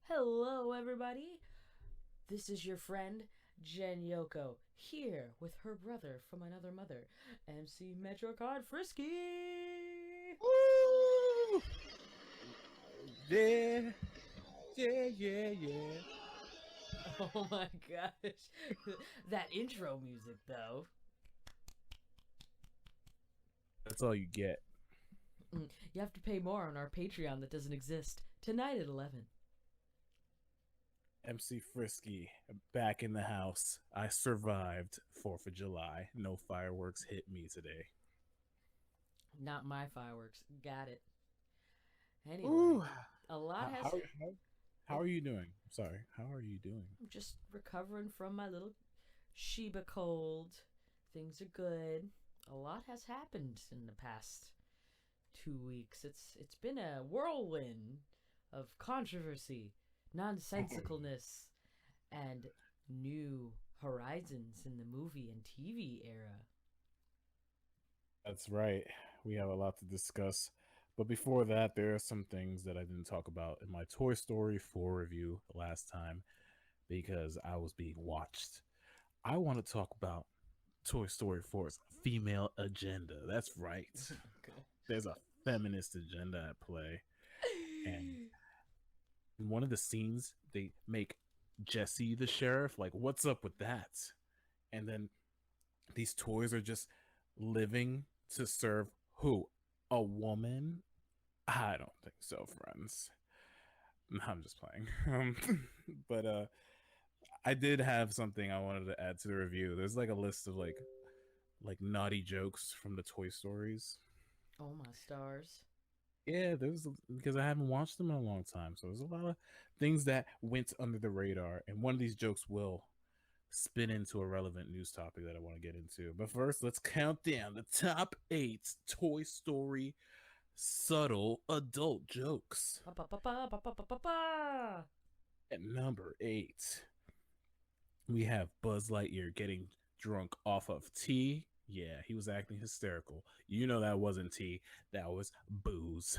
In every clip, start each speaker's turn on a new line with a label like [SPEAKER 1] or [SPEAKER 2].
[SPEAKER 1] Hello, everybody. This is your friend Jen Yoko here with her brother from another mother, MC Metrocard Frisky.
[SPEAKER 2] Woo! Yeah, yeah.
[SPEAKER 1] Oh my gosh, that intro music though.
[SPEAKER 2] That's all you get.
[SPEAKER 1] You have to pay more on our Patreon that doesn't exist tonight at 11.
[SPEAKER 2] MC Frisky back in the house. I survived 4th of July. No fireworks hit me today.
[SPEAKER 1] Not my fireworks. Got it.
[SPEAKER 2] Ooh,
[SPEAKER 1] Anyway, a lot
[SPEAKER 2] how,
[SPEAKER 1] has.
[SPEAKER 2] how, how, how are you doing? Sorry, how are you doing?
[SPEAKER 1] I'm just recovering from my little Sheba cold. Things are good. A lot has happened in the past 2 weeks. It's been a whirlwind of controversy, nonsensicalness, and new horizons in the movie and TV era.
[SPEAKER 2] That's right. We have a lot to discuss. But before that, there are some things that I didn't talk about in my Toy Story 4 review last time because I was being watched. I want to talk about Toy Story 4's female agenda. That's right.
[SPEAKER 1] Okay.
[SPEAKER 2] There's a feminist agenda at play. And in one of the scenes, they make Jesse the sheriff. Like, what's up with that? And then these toys are just living to serve who? A woman? I don't think so, friends. I'm just playing. But I did have something I wanted to add to the review. There's like a list of like naughty jokes from the Toy Stories.
[SPEAKER 1] Oh my stars.
[SPEAKER 2] Yeah, there's because I haven't watched them in a long time, so there's a lot of things that went under the radar, and one of these jokes will spin into a relevant news topic that I want to get into. But first, let's count down the top 8 Toy Story subtle adult jokes.
[SPEAKER 1] Ba, ba, ba, ba, ba, ba, ba, ba, ba.
[SPEAKER 2] At number 8, we have Buzz Lightyear getting drunk off of tea. Yeah, he was acting hysterical. You know that wasn't tea, that was booze.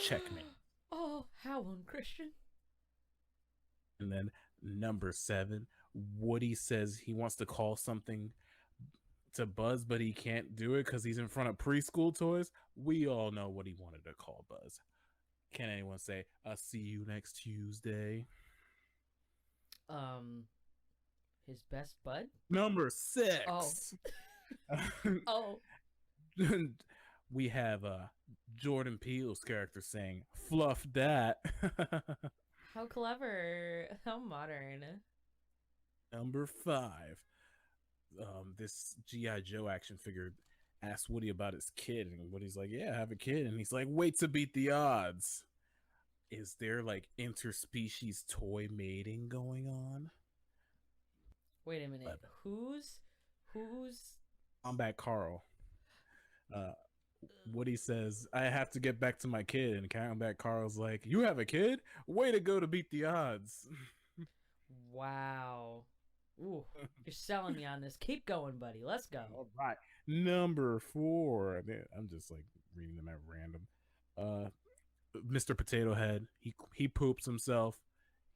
[SPEAKER 2] Checkmate.
[SPEAKER 1] Oh, how unchristian.
[SPEAKER 2] And then number 7, Woody says he wants to call something to Buzz, but he can't do it because he's in front of preschool toys. We all know what he wanted to call Buzz. Can anyone say, I'll see you next Tuesday?
[SPEAKER 1] Um, his best bud?
[SPEAKER 2] Number
[SPEAKER 1] Oh.
[SPEAKER 2] 6.
[SPEAKER 1] Oh.
[SPEAKER 2] We have Jordan Peele's character saying, fluff that.
[SPEAKER 1] How clever. How modern.
[SPEAKER 2] Number 5. This G.I. Joe action figure asks Woody about his kid, and Woody's like, yeah, I have a kid. And he's like, wait to beat the odds. Is there like interspecies toy mating going on?
[SPEAKER 1] Wait a minute.
[SPEAKER 2] But
[SPEAKER 1] Who's
[SPEAKER 2] Combat Carl. Uh, Woody says, I have to get back to my kid. And Combat Carl's like, you have a kid? Way to go to beat the odds.
[SPEAKER 1] Wow. Ooh, you're selling me on this. Keep going, buddy. Let's go.
[SPEAKER 2] All right. Number 4. I'm just like reading them at random. Mr. Potato Head, he poops himself.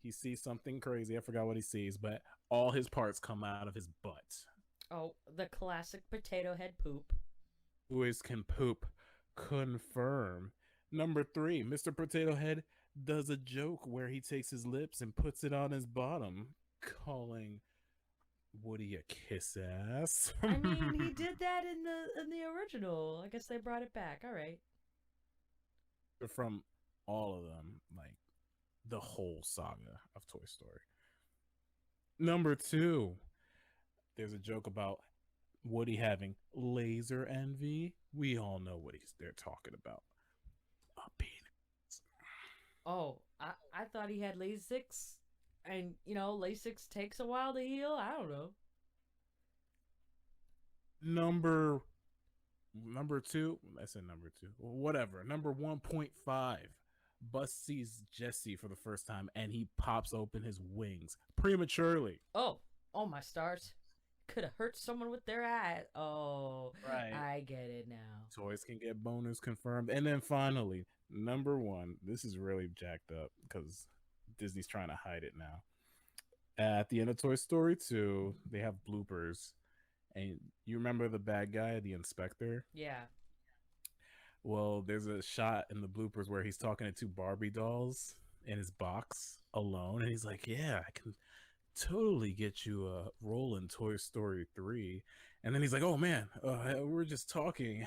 [SPEAKER 2] He sees something crazy. I forgot what he sees, but all his parts come out of his butt.
[SPEAKER 1] Oh, the classic potato head poop.
[SPEAKER 2] Boys can poop. Confirm. Number 3, Mr. Potato Head does a joke where he takes his lips and puts it on his bottom, calling Woody a kiss ass.
[SPEAKER 1] I mean, he did that in the original. I guess they brought it back. All right.
[SPEAKER 2] From all of them, like the whole saga of Toy Story. Number 2, there's a joke about Woody having laser envy. We all know what they're talking about. A penis.
[SPEAKER 1] Oh, I thought he had LASIX, and LASIX takes a while to heal. I don't know.
[SPEAKER 2] Number 2. I said number 2. Whatever. Number 1.5. Buzz sees Jesse for the first time and he pops open his wings prematurely.
[SPEAKER 1] Oh my stars. Could have hurt someone with their eye. Oh,
[SPEAKER 2] Right.
[SPEAKER 1] I get it now.
[SPEAKER 2] Toys can get bonus confirmed. And then finally, number 1. This is really jacked up because Disney's trying to hide it now. At the end of Toy Story 2, they have bloopers. And you remember the bad guy, the inspector?
[SPEAKER 1] Yeah.
[SPEAKER 2] Well, there's a shot in the bloopers where he's talking to two Barbie dolls in his box alone. And he's like, yeah, I can totally get you a role in Toy Story 3. And then he's like, oh man, we're just talking.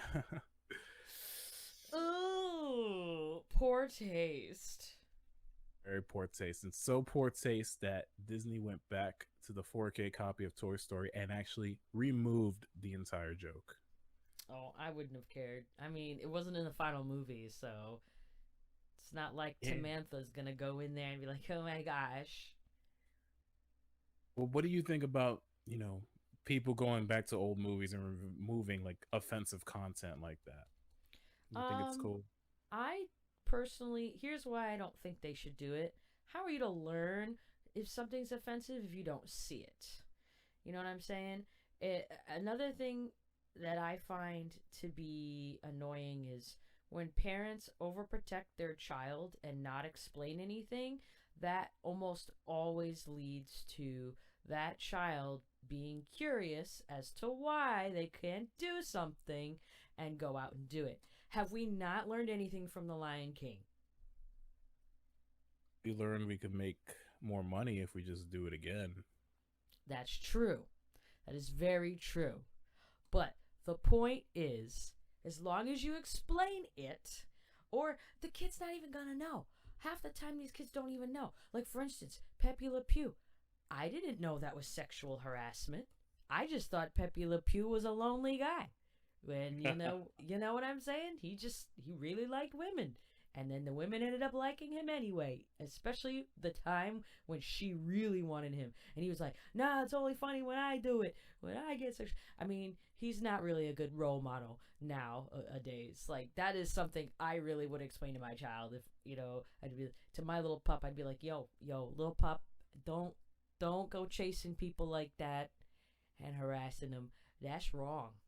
[SPEAKER 1] Ooh, poor taste.
[SPEAKER 2] Very poor taste. And so poor taste that Disney went back to the 4K copy of Toy Story and actually removed the entire joke.
[SPEAKER 1] Oh, I wouldn't have cared. I mean, it wasn't in the final movie, so it's not like
[SPEAKER 2] Yeah.
[SPEAKER 1] Samantha's gonna go in there and be like, oh my gosh.
[SPEAKER 2] Well, what do you think about, people going back to old movies and removing like offensive content like that? You think it's
[SPEAKER 1] Um,
[SPEAKER 2] cool?
[SPEAKER 1] I personally, here's why I don't think they should do it. How are you to learn if something's offensive if you don't see it? You know what I'm saying? Another thing that I find to be annoying is when parents overprotect their child and not explain anything, that almost always leads to that child being curious as to why they can't do something and go out and do it. Have we not learned anything from The Lion King?
[SPEAKER 2] We learned we could make more money if we just do it again.
[SPEAKER 1] That's true. That is very true. But the point is, as long as you explain it, or the kid's not even gonna know. Half the time, these kids don't even know. Like, for instance, Pepe Le Pew. I didn't know that was sexual harassment. I just thought Pepe Le Pew was a lonely guy. When you know what I'm saying? He really liked women, and then the women ended up liking him anyway. Especially the time when she really wanted him, and he was like, "Nah, it's only funny when I do it. When I get sexual." I mean, he's not really a good role model nowadays. Like, that is something I really would explain to my child. If I'd be to my little pup. I'd be like, "Yo, little pup, don't go chasing people like that and harassing them. That's wrong."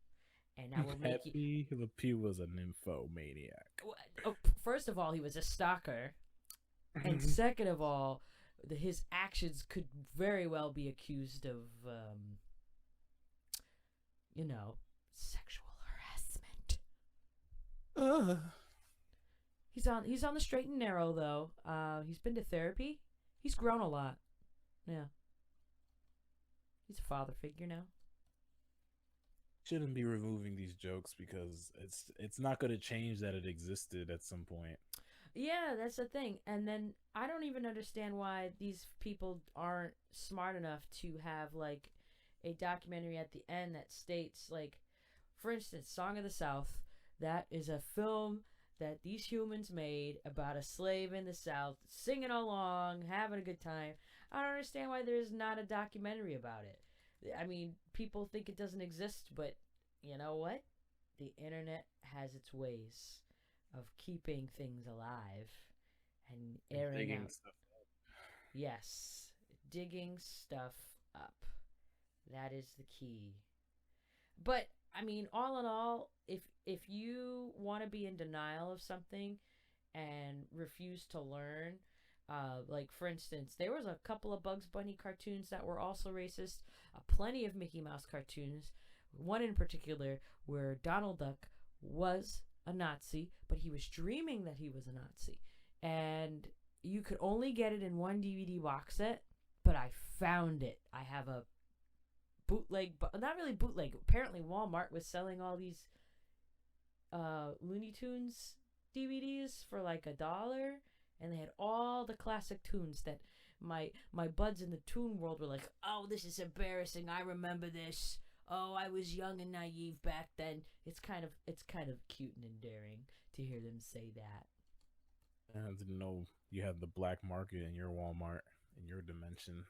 [SPEAKER 1] And I will make you.
[SPEAKER 2] Pepe Le Pew was a nymphomaniac.
[SPEAKER 1] Oh, first of all, he was a stalker, and second of all, his actions could very well be accused of, sexual harassment. He's on the straight and narrow though. He's been to therapy. He's grown a lot. Yeah, he's a father figure now.
[SPEAKER 2] Shouldn't be removing these jokes because it's not going to change that it existed at some point.
[SPEAKER 1] Yeah, that's the thing. And then I don't even understand why these people aren't smart enough to have like a documentary at the end that states, like, for instance, Song of the South. That is a film that these humans made about a slave in the South singing along, having a good time. I don't understand why there's not a documentary about it. I mean, people think it doesn't exist, but you know what? The internet has its ways of keeping things alive and airing
[SPEAKER 2] Digging
[SPEAKER 1] out.
[SPEAKER 2] stuff.
[SPEAKER 1] Yes, digging stuff up. That is the key. But I mean, all in all, if you want to be in denial of something and refuse to learn, like for instance, there was a couple of Bugs Bunny cartoons that were also racist. Plenty of Mickey Mouse cartoons. One in particular where Donald Duck was a Nazi, but he was dreaming that he was a Nazi, and you could only get it in one DVD box set. But I found it. I have a bootleg, but not really bootleg. Apparently, Walmart was selling all these Looney Tunes DVDs for like $1, and they had all the classic tunes that my buds in the tune world were like, "Oh, this is embarrassing. I remember this. Oh, I was young and naive back then." It's kind of cute and endearing to hear them say that.
[SPEAKER 2] I didn't know you had the black market in your Walmart in your dimension.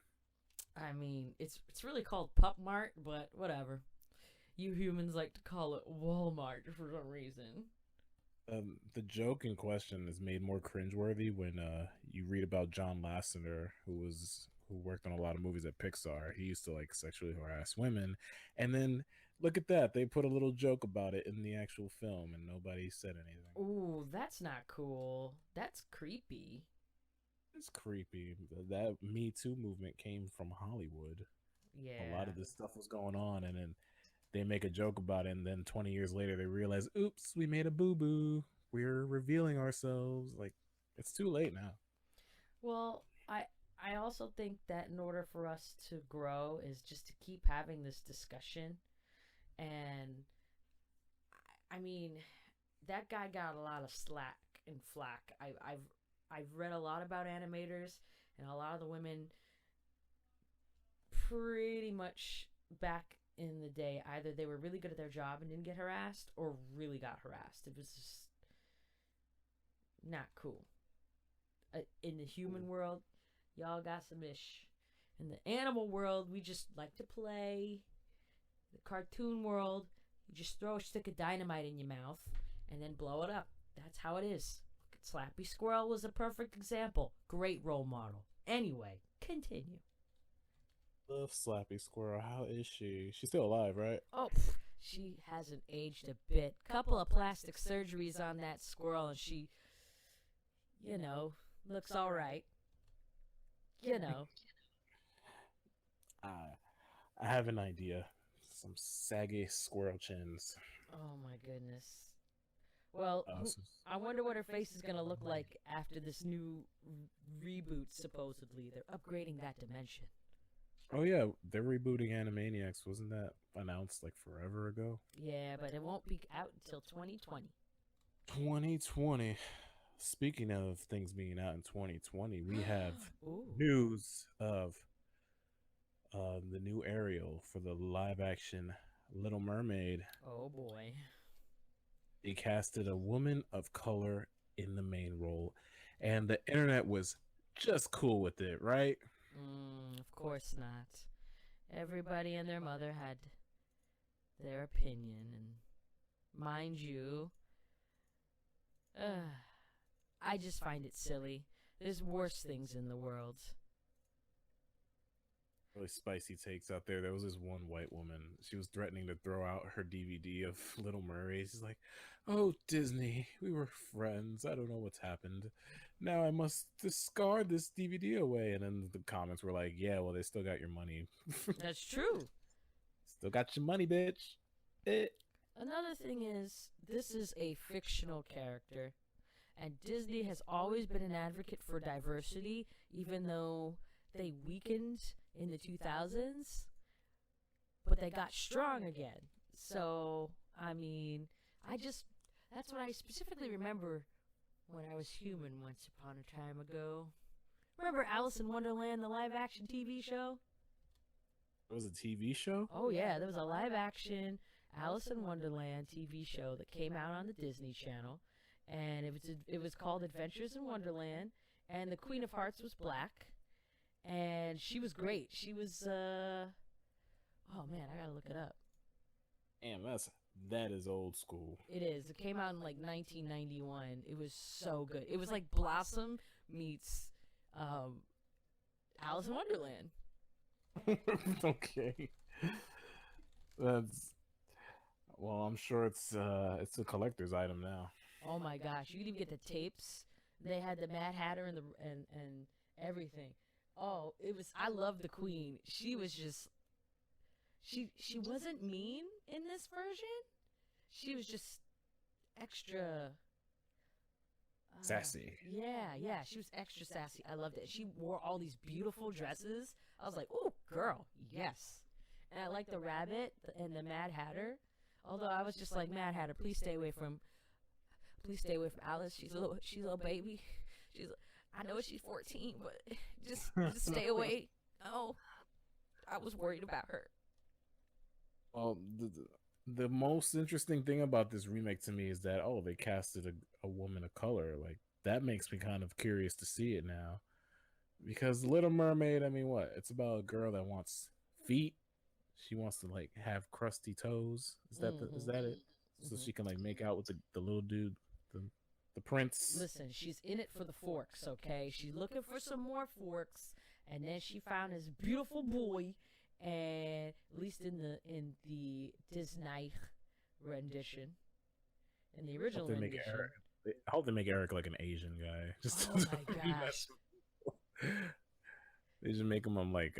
[SPEAKER 1] I mean, it's really called Pup Mart, but whatever. You humans like to call it Walmart for some reason.
[SPEAKER 2] The joke in question is made more cringeworthy when you read about John Lasseter, who worked on a lot of movies at Pixar. He used to like sexually harass women, and then look at that, they put a little joke about it in the actual film, and nobody said anything.
[SPEAKER 1] Ooh, that's not cool. That's creepy.
[SPEAKER 2] is creepy. That Me Too movement came from Hollywood. A lot
[SPEAKER 1] Yeah.
[SPEAKER 2] of this stuff was going on, and then they make a joke about it, and then 20 years later they realize, oops, we made a boo-boo. We're revealing ourselves. Like, it's too late now.
[SPEAKER 1] Well, I also think that in order for us to grow is just to keep having this discussion. And I mean, that guy got a lot of slack and flack. I've read a lot about animators, and a lot of the women pretty much back in the day, either they were really good at their job and didn't get harassed, or really got harassed. It was just not cool. In the human world, y'all got some ish. In the animal world, we just like to play. The cartoon world, you just throw a stick of dynamite in your mouth and then blow it up. That's how it is. Slappy Squirrel was a perfect example. Great role model. Anyway, continue.
[SPEAKER 2] Love Slappy Squirrel. How is she? She's still alive, right?
[SPEAKER 1] Oh, she hasn't aged a bit. Couple of plastic surgeries on that squirrel, and she, looks all right. You know.
[SPEAKER 2] I have an idea. Some saggy squirrel chins.
[SPEAKER 1] Oh my goodness. Well, I wonder what her face is going to look like after this new reboot, supposedly. They're upgrading that dimension.
[SPEAKER 2] Oh yeah, they're rebooting Animaniacs. Wasn't that announced like forever ago?
[SPEAKER 1] Yeah, but it won't be out until 2020.
[SPEAKER 2] 2020. Speaking of things being out in 2020, we have
[SPEAKER 1] Ooh.
[SPEAKER 2] news of the new Ariel for the live action Little Mermaid.
[SPEAKER 1] Oh boy.
[SPEAKER 2] They casted a woman of color in the main role, and the internet was just cool with it, right?
[SPEAKER 1] Of course not. Everybody and their mother had their opinion, and mind you, I just find it silly. There's worse things in the world.
[SPEAKER 2] Really spicy takes out there. There was this one white woman. She was threatening to throw out her DVD of Little Mermaid. She's like, "Oh, Disney, we were friends. I don't know what's happened. Now I must discard this DVD away." And then the comments were like, "Yeah, well, they still got your money."
[SPEAKER 1] That's true.
[SPEAKER 2] Still got your money, bitch.
[SPEAKER 1] Another thing is, this is a fictional character, and Disney has always been an advocate for diversity, even though they weakened in the 2000s, but they got strong again. So, I mean, that's what I specifically remember when I was human once upon a time ago. Remember Alice in Wonderland, the live action TV show?
[SPEAKER 2] It was a TV show?
[SPEAKER 1] Oh yeah, there was a live action Alice in Wonderland TV show that came out on the Disney Channel, and it was called Adventures in Wonderland, and the Queen of Hearts was black. And she was great. She was, oh man, I gotta look it up.
[SPEAKER 2] Damn, that is old school.
[SPEAKER 1] It is. It came out in like 1991. It was so good. It was like Blossom meets Alice in Wonderland.
[SPEAKER 2] Okay. Well, I'm sure it's a collector's item now.
[SPEAKER 1] Oh my gosh, you could even get the tapes. They had the Mad Hatter and everything. Oh, I love the Queen. She was just, she wasn't mean in this version. She was just extra
[SPEAKER 2] sassy.
[SPEAKER 1] Yeah, she was extra sassy. I loved it. She wore all these beautiful dresses. I was like, "Oh, girl, yes." And I like the rabbit and the Mad Hatter. Although I was just like, "Mad Hatter, please stay away from Alice. She's a little baby. I know she's 14, but just stay away." Oh, I was worried about her.
[SPEAKER 2] Well, the most interesting thing about this remake to me is that they casted a woman of color. Like, that makes me kind of curious to see it now, because Little Mermaid, I mean, what? It's about a girl that wants feet. She wants to like have crusty toes. Is that is that it? So she can like make out with the little dude, the prince.
[SPEAKER 1] Listen, she's in it for the forks, okay? She's looking for some more forks, and then she found this beautiful boy, and at least in the Disney rendition, in the original rendition.
[SPEAKER 2] I hope they make Eric like an Asian guy.
[SPEAKER 1] Oh my gosh.
[SPEAKER 2] They should make him like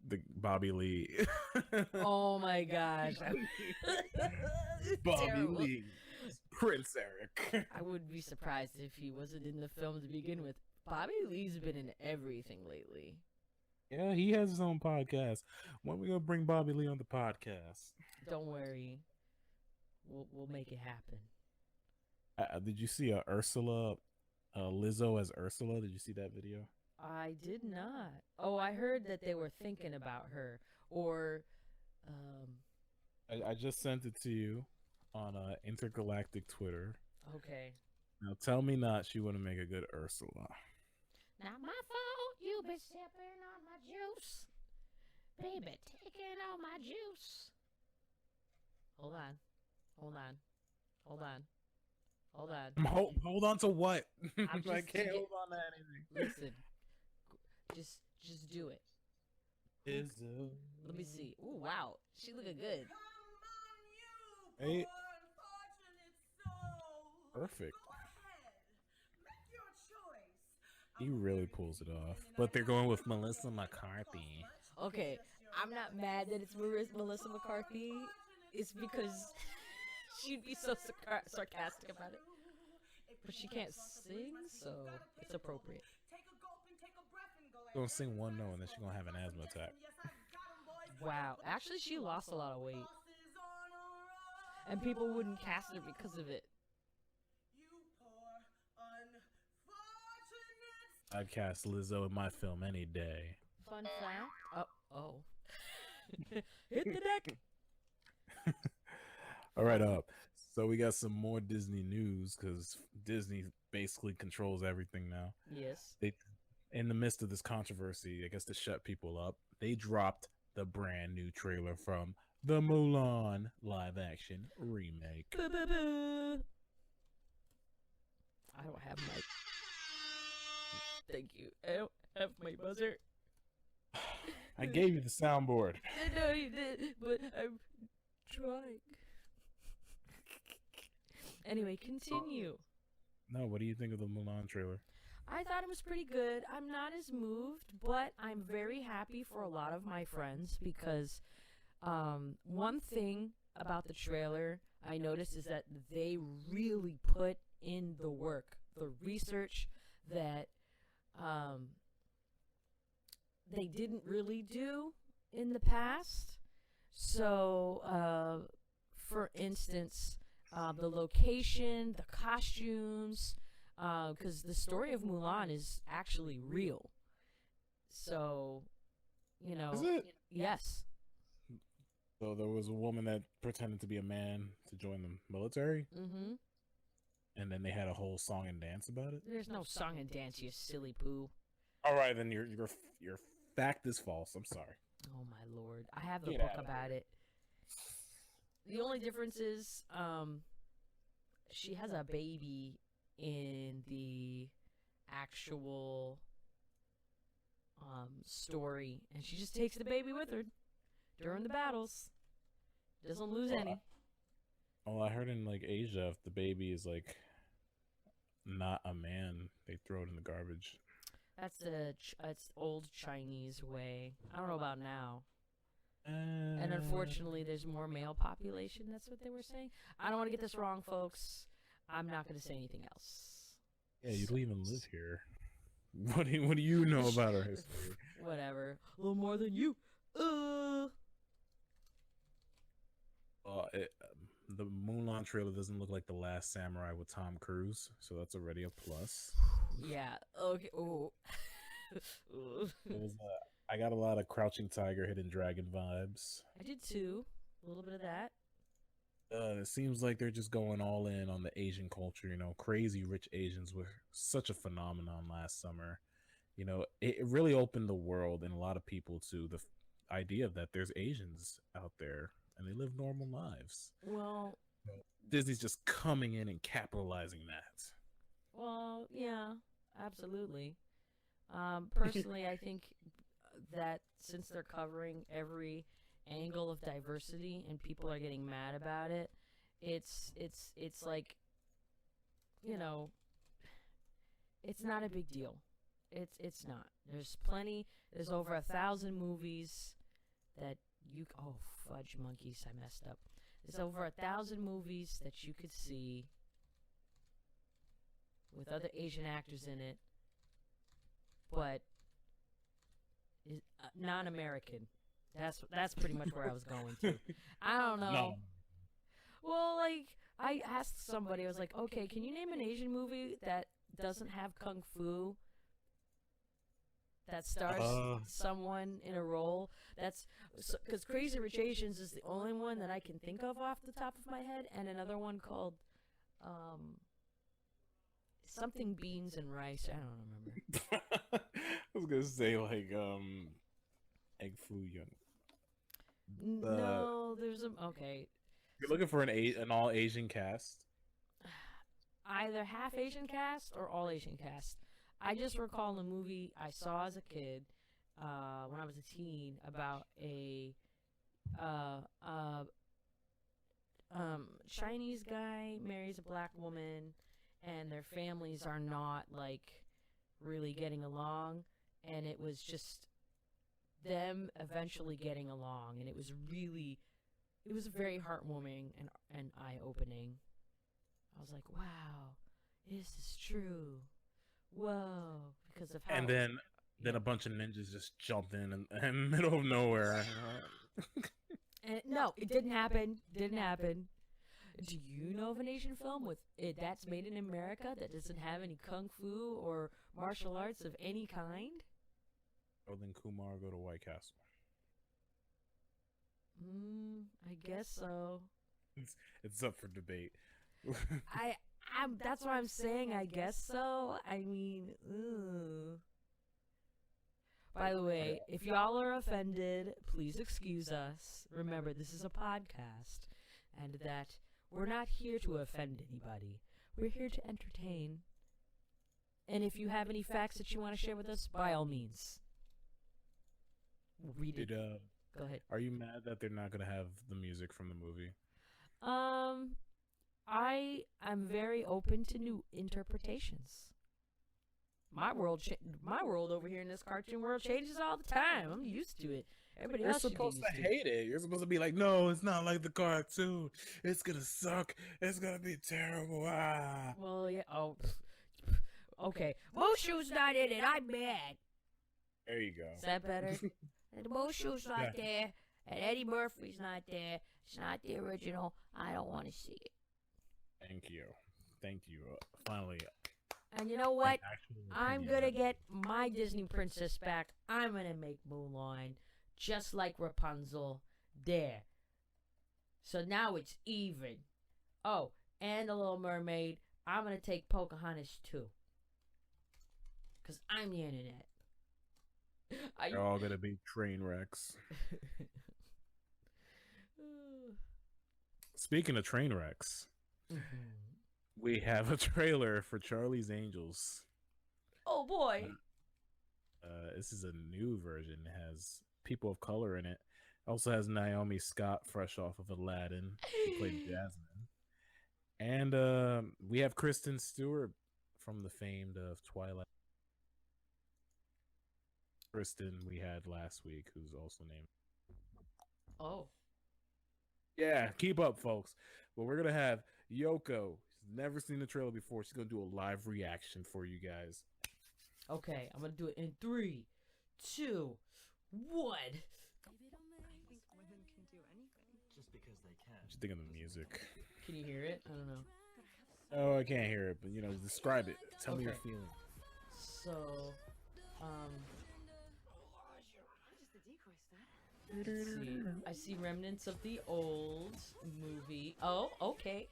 [SPEAKER 2] the Bobby Lee.
[SPEAKER 1] Oh my gosh.
[SPEAKER 2] Bobby
[SPEAKER 1] Terrible.
[SPEAKER 2] Lee, Prince Eric.
[SPEAKER 1] I wouldn't be surprised if he wasn't in the film to begin with. Bobby Lee's been in everything lately.
[SPEAKER 2] Yeah, he has his own podcast. When are we gonna bring Bobby Lee on the podcast?
[SPEAKER 1] Don't worry. We'll make it happen.
[SPEAKER 2] Did you see Ursula, Lizzo as Ursula? Did you see that video?
[SPEAKER 1] I did not. Oh, I heard that they were thinking about her. Or,
[SPEAKER 2] I just sent it to you on intergalactic Twitter.
[SPEAKER 1] okay.
[SPEAKER 2] Now tell me not she wouldn't make a good Ursula.
[SPEAKER 1] Not my fault, you been sipping on my juice. Baby, taking all my juice. Hold on. Hold on. Hold on. Hold on.
[SPEAKER 2] Hold on to what?
[SPEAKER 1] I'm
[SPEAKER 2] I
[SPEAKER 1] just
[SPEAKER 2] can't hold on to anything.
[SPEAKER 1] Listen. Just do it.
[SPEAKER 2] Izzo.
[SPEAKER 1] Let me see. Ooh, wow. She looking good.
[SPEAKER 2] Hey. Perfect. He really pulls it off. But they're going with Melissa McCarthy.
[SPEAKER 1] Okay, I'm not mad that it's Melissa McCarthy. It's because she'd be so sarcastic about it. But she can't sing, so it's appropriate.
[SPEAKER 2] Gonna sing one note and then she's gonna have an asthma attack.
[SPEAKER 1] Wow. Actually, she lost a lot of weight. And people wouldn't cast her because of it.
[SPEAKER 2] I'd cast Lizzo in my film any day.
[SPEAKER 1] Fun fact. Oh. Hit the deck.
[SPEAKER 2] All right, up. So we got some more Disney news because Disney basically controls everything now.
[SPEAKER 1] Yes.
[SPEAKER 2] They, in the midst of this controversy, I guess to shut people up, they dropped the brand new trailer from the Mulan live-action remake.
[SPEAKER 1] I don't have my... Thank you. I don't have my buzzer.
[SPEAKER 2] I gave you the soundboard.
[SPEAKER 1] I know you did, but I'm trying. Anyway, continue.
[SPEAKER 2] No, what do you think of the Mulan trailer?
[SPEAKER 1] I thought it was pretty good. I'm not as moved, but I'm very happy for a lot of my friends because one thing about the trailer I noticed is that they really put in the work, the research that they didn't really do in the past. So, for instance, the location, the costumes, because the story of Mulan is actually real. So, you know,
[SPEAKER 2] Is it?
[SPEAKER 1] Yes.
[SPEAKER 2] So there was a woman that pretended to be a man to join the military,
[SPEAKER 1] Mm-hmm.
[SPEAKER 2] and then they had a whole song and dance about it.
[SPEAKER 1] There's no song and dance, you silly poo.
[SPEAKER 2] All right, then your fact is false. I'm sorry.
[SPEAKER 1] Oh my lord, I have the
[SPEAKER 2] Get
[SPEAKER 1] book
[SPEAKER 2] outta
[SPEAKER 1] about it. The only difference is, she has a baby in the actual story, and she just takes the baby with her during the battles. Doesn't lose any.
[SPEAKER 2] Well, I heard in like Asia, if the baby is like not a man, they throw it in the garbage.
[SPEAKER 1] That's it's old Chinese way. I don't know about now. And unfortunately, there's more male population. That's what they were saying. I don't want to get this wrong, folks. I'm not going to say anything else.
[SPEAKER 2] Yeah, you don't even live here. What do you know about our history?
[SPEAKER 1] Whatever. A little more than you.
[SPEAKER 2] The Mulan trailer doesn't look like The Last Samurai with Tom Cruise, so that's already a plus.
[SPEAKER 1] Yeah. Okay. Oh.
[SPEAKER 2] I got a lot of Crouching Tiger, Hidden Dragon vibes.
[SPEAKER 1] I did too. A little bit of that.
[SPEAKER 2] It seems like they're just going all in on the Asian culture. You know, Crazy Rich Asians were such a phenomenon last summer. You know, it really opened the world and a lot of people to the idea that there's Asians out there and they live normal lives.
[SPEAKER 1] Well,
[SPEAKER 2] Disney's just coming in and capitalizing that.
[SPEAKER 1] well, yeah, absolutely. Personally, I think that since they're covering every angle of diversity and people are getting mad about it, it's like, you know, it's not a big deal. It's not. There's plenty. There's over 1,000 movies that you. Oh fudge monkeys! I messed up. There's over 1,000 movies that you could see with other Asian actors in it, but is non-American. That's pretty much where I was going to. I don't know.
[SPEAKER 2] No.
[SPEAKER 1] Well, like I asked somebody, I was like, okay, can you name an Asian movie that doesn't have kung fu? That stars someone in a role. That's because Crazy Rich Asians is the only one that I can think of off the top of my head, and another one called something beans and rice. I don't remember.
[SPEAKER 2] I was gonna say like egg foo young.
[SPEAKER 1] No, there's a okay.
[SPEAKER 2] You're looking for an all Asian cast.
[SPEAKER 1] Either half Asian cast or all Asian cast. I just recall a movie I saw as a kid when I was a teen about a Chinese guy marries a black woman, and their families are not like really getting along, and it was just them eventually getting along, and it was very heartwarming and eye-opening. I was like, wow, this is true. Whoa, because of how.
[SPEAKER 2] And then a bunch of ninjas just jumped in the middle of nowhere.
[SPEAKER 1] And no, it didn't happen. Didn't happen. Do you know of an Asian film with it that's made in America that doesn't have any kung fu or martial arts of any kind?
[SPEAKER 2] Oh, then Kumar go to White Castle.
[SPEAKER 1] I guess so.
[SPEAKER 2] It's up for debate.
[SPEAKER 1] That's what I'm saying. I guess so. I mean, ooh. By the way, if y'all are offended, please excuse us. Remember, this is a podcast, and that we're not here to offend anybody. We're here to entertain. And if you have any facts that you want to share with us, by all means, read it. Go ahead.
[SPEAKER 2] Are you mad that they're not gonna have the music from the movie?
[SPEAKER 1] I am very open to new interpretations. My world over here in this cartoon world changes all the time. I'm used to it. Everybody
[SPEAKER 2] You're
[SPEAKER 1] else should be
[SPEAKER 2] supposed
[SPEAKER 1] used
[SPEAKER 2] to
[SPEAKER 1] to it.
[SPEAKER 2] hate it. You're supposed to be like, no, it's not like the cartoon. It's gonna suck. It's gonna be terrible. Ah.
[SPEAKER 1] Well, yeah. Oh, okay. Mushu's not in it. I'm mad.
[SPEAKER 2] There you go.
[SPEAKER 1] Is that better? And Mushu's not there, and Eddie Murphy's not there. It's not the original. I don't want to see it.
[SPEAKER 2] Thank you. Finally.
[SPEAKER 1] And you know what? I'm gonna get my Disney princess back. I'm gonna make Mulan just like Rapunzel. There. So now it's even. Oh, and the Little Mermaid. I'm gonna take Pocahontas too. Cause I'm the internet.
[SPEAKER 2] They're all gonna be train wrecks. Speaking of train wrecks, we have a trailer for Charlie's Angels.
[SPEAKER 1] Oh boy!
[SPEAKER 2] This is a new version. It has people of color in it. Also has Naomi Scott, fresh off of Aladdin, who played Jasmine, and we have Kristen Stewart from the famed of Twilight. Kristen we had last week, who's also named.
[SPEAKER 1] Oh.
[SPEAKER 2] Yeah, keep up, folks. But we're gonna have Yoko. She's never seen the trailer before. She's gonna do a live reaction for you guys.
[SPEAKER 1] Okay, I'm gonna do it in 3, 2, 1.
[SPEAKER 3] I think women can do anything.
[SPEAKER 4] Just because they can.
[SPEAKER 2] What you think of the music?
[SPEAKER 1] Can you hear it? I don't know.
[SPEAKER 2] Oh, I can't hear it, but describe it. Tell me your
[SPEAKER 1] Okay.
[SPEAKER 2] feeling.
[SPEAKER 1] So,
[SPEAKER 3] Just the decoy stuff.
[SPEAKER 1] let's see. I see remnants of the old movie. Oh, okay.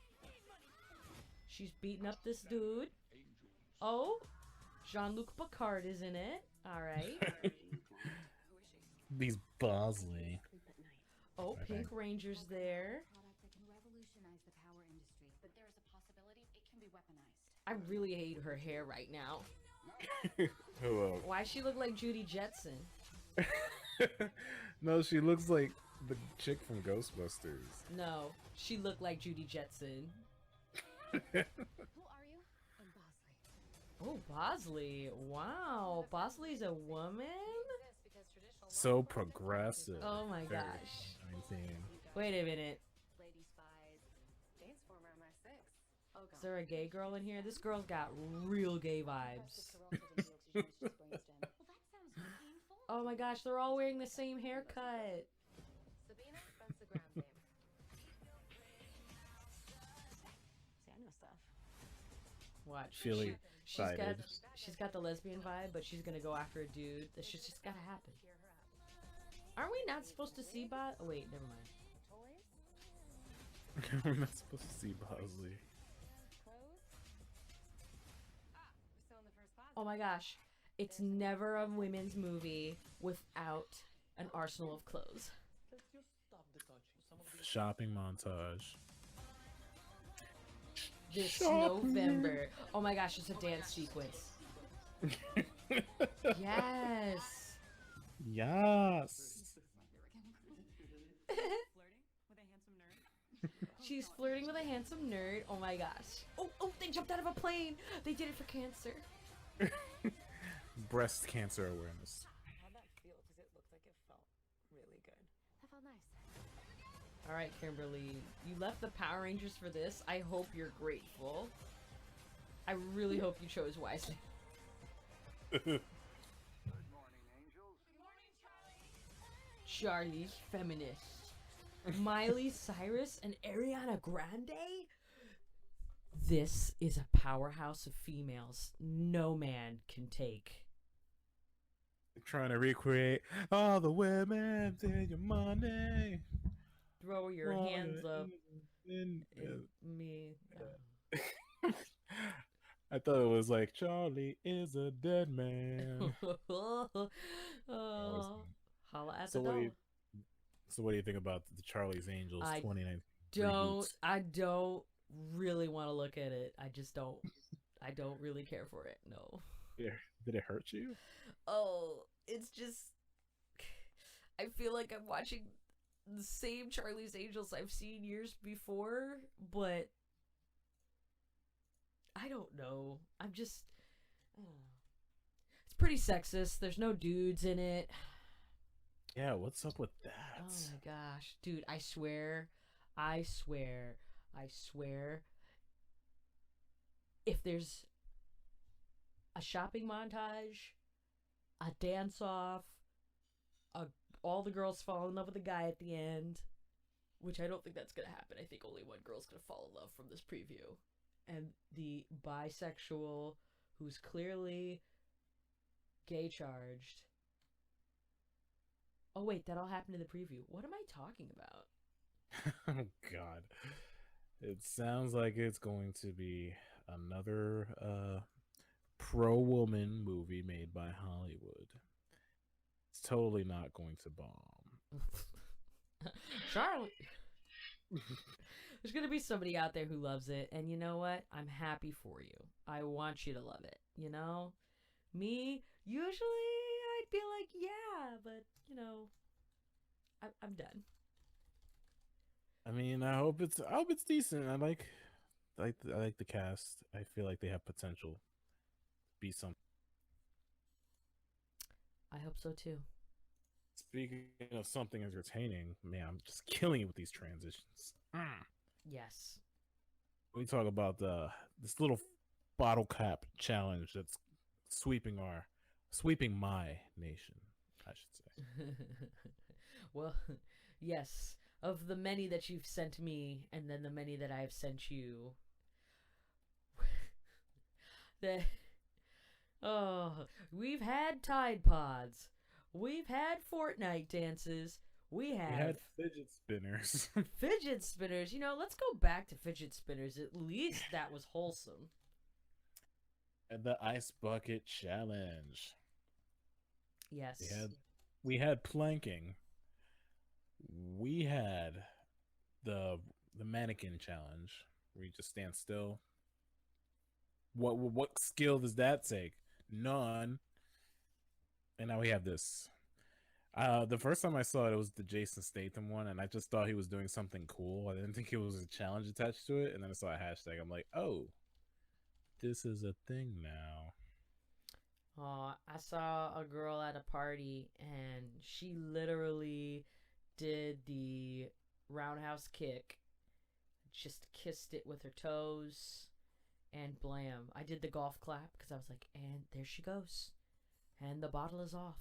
[SPEAKER 1] She's beating up this dude. Oh, Jean-Luc Picard is in it. All right.
[SPEAKER 2] These Bosley.
[SPEAKER 1] Oh, Pink Ranger's there.
[SPEAKER 5] Product that can revolutionize the power industry, but there is a possibility it can be weaponized.
[SPEAKER 1] I really hate her hair right now.
[SPEAKER 2] Who
[SPEAKER 1] Why she look like Judy Jetson?
[SPEAKER 2] No, she looks like the chick from Ghostbusters.
[SPEAKER 1] No, she looked like Judy Jetson.
[SPEAKER 5] Who are you? I'm Bosley.
[SPEAKER 1] Oh, Bosley. Wow. Bosley's a woman?
[SPEAKER 2] So progressive.
[SPEAKER 1] Oh my
[SPEAKER 2] Very
[SPEAKER 1] gosh.
[SPEAKER 2] 19.
[SPEAKER 1] Wait a minute.
[SPEAKER 3] Lady spies. Dates form around my 6. Oh
[SPEAKER 1] Is there a gay girl in here? This girl's got real gay vibes. Oh my gosh, they're all wearing the same haircut.
[SPEAKER 3] Sabina, that's the ground name. See, I know stuff.
[SPEAKER 1] Watch.
[SPEAKER 2] Feeling excited.
[SPEAKER 1] She's got the lesbian vibe, but she's gonna go after a dude. That's just gotta happen. Aren't we not supposed to see Bot? Oh wait, never mind.
[SPEAKER 3] Toys?
[SPEAKER 2] We're not supposed to see Bosley.
[SPEAKER 3] Clothes? We're still in the first class.
[SPEAKER 1] Oh my gosh. It's never a women's movie without an arsenal of clothes.
[SPEAKER 2] Shopping montage.
[SPEAKER 1] This
[SPEAKER 2] Shopping.
[SPEAKER 1] November. Oh my gosh, it's a dance sequence. Yes.
[SPEAKER 2] Yes.
[SPEAKER 1] She's flirting with a handsome nerd. Oh my gosh. Oh, they jumped out of a plane. They did it for cancer.
[SPEAKER 2] Breast cancer awareness.
[SPEAKER 3] How'd that feel? Because it looked like it felt really good.
[SPEAKER 5] That felt nice.
[SPEAKER 1] All right, Kimberly. You left the Power Rangers for this. I hope you're grateful. I really hope you chose wisely. Charlie's feminist. Miley Cyrus and Ariana Grande? This is a powerhouse of females no man can take.
[SPEAKER 2] Trying to recreate all the women in your money.
[SPEAKER 1] Throw your hands up.
[SPEAKER 2] In-
[SPEAKER 1] Me.
[SPEAKER 2] I thought it was like Charlie is a dead man.
[SPEAKER 1] Oh, holla at
[SPEAKER 2] So
[SPEAKER 1] the
[SPEAKER 2] what do
[SPEAKER 1] dog.
[SPEAKER 2] you? So what do you think about the Charlie's Angels
[SPEAKER 1] I
[SPEAKER 2] 2019?
[SPEAKER 1] Don't I don't really want to look at it. I just don't. I don't really care for it. No.
[SPEAKER 2] Did it hurt you?
[SPEAKER 1] Oh, it's just. I feel like I'm watching the same Charlie's Angels I've seen years before, but I don't know. I'm just. I don't know. It's pretty sexist. There's no dudes in it.
[SPEAKER 2] Yeah, what's up with that?
[SPEAKER 1] Oh my gosh. Dude, I swear. If there's a shopping montage, a dance off, all the girls fall in love with the guy at the end, which I don't think that's going to happen. I think only one girl's going to fall in love from this preview. And the bisexual who's clearly gay charged. Oh wait, that all happened in the preview. What am I talking about?
[SPEAKER 2] Oh God. It sounds like it's going to be another pro-woman movie made by Hollywood. It's totally not going to bomb.
[SPEAKER 1] Charlotte. There's going to be somebody out there who loves it, and you know what? I'm happy for you. I want you to love it, you know? Me, usually I'd be like, yeah, but, you know, I'm done.
[SPEAKER 2] I mean, I hope it's decent. I like the cast. I feel like they have potential to be something.
[SPEAKER 1] I hope so too.
[SPEAKER 2] Speaking of something entertaining, man, I'm just killing it with these transitions.
[SPEAKER 1] Yes.
[SPEAKER 2] We talk about this little bottle cap challenge that's sweeping my nation, I should say.
[SPEAKER 1] Well, yes. Of the many that you've sent me, and then the many that I've sent you. We've had Tide Pods. We've had Fortnite dances. We
[SPEAKER 2] had fidget spinners.
[SPEAKER 1] Fidget spinners. You know, let's go back to fidget spinners. At least that was wholesome.
[SPEAKER 2] And the ice bucket challenge.
[SPEAKER 1] Yes.
[SPEAKER 2] We had planking. We had the mannequin challenge where you just stand still. What skill does that take? None. And now we have this. The first time I saw it, it was the Jason Statham one, and I just thought he was doing something cool. I didn't think it was a challenge attached to it, and then I saw a hashtag. I'm like, oh, this is a thing now.
[SPEAKER 1] I saw a girl at a party and she literally did the roundhouse kick, just kissed it with her toes, and blam. I did the golf clap because I was like, and there she goes. And the bottle is off.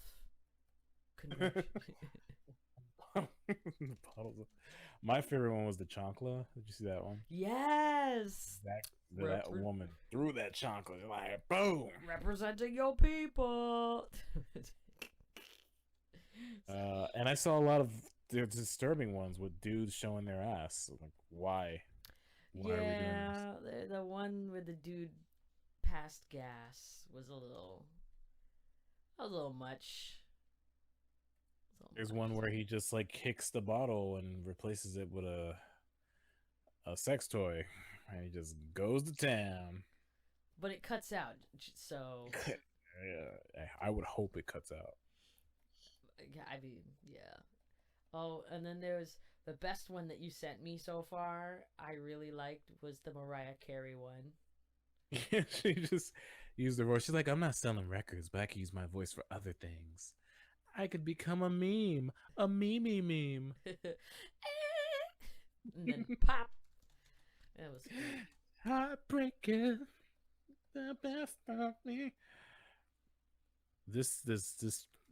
[SPEAKER 2] My favorite one was the chancla. Did you see that one?
[SPEAKER 1] Yes!
[SPEAKER 2] That woman threw that chancla. Like, boom!
[SPEAKER 1] Representing your people!
[SPEAKER 2] And I saw a lot of disturbing ones with dudes showing their ass. Like, why? Why are we doing this?
[SPEAKER 1] The one where the dude passed gas was a little much.
[SPEAKER 2] There's one where he just like kicks the bottle and replaces it with a sex toy, and he just goes to town.
[SPEAKER 1] But it cuts out, so
[SPEAKER 2] yeah, I would hope it cuts out.
[SPEAKER 1] I mean, yeah. Oh, and then there's the best one that you sent me so far. I really liked was the Mariah Carey one.
[SPEAKER 2] Yeah, she just used her voice. She's like, I'm not selling records, but I can use my voice for other things. I could become a meme. A meme.
[SPEAKER 1] And then pop. That was cool.
[SPEAKER 2] Heartbreaker. The best of me. This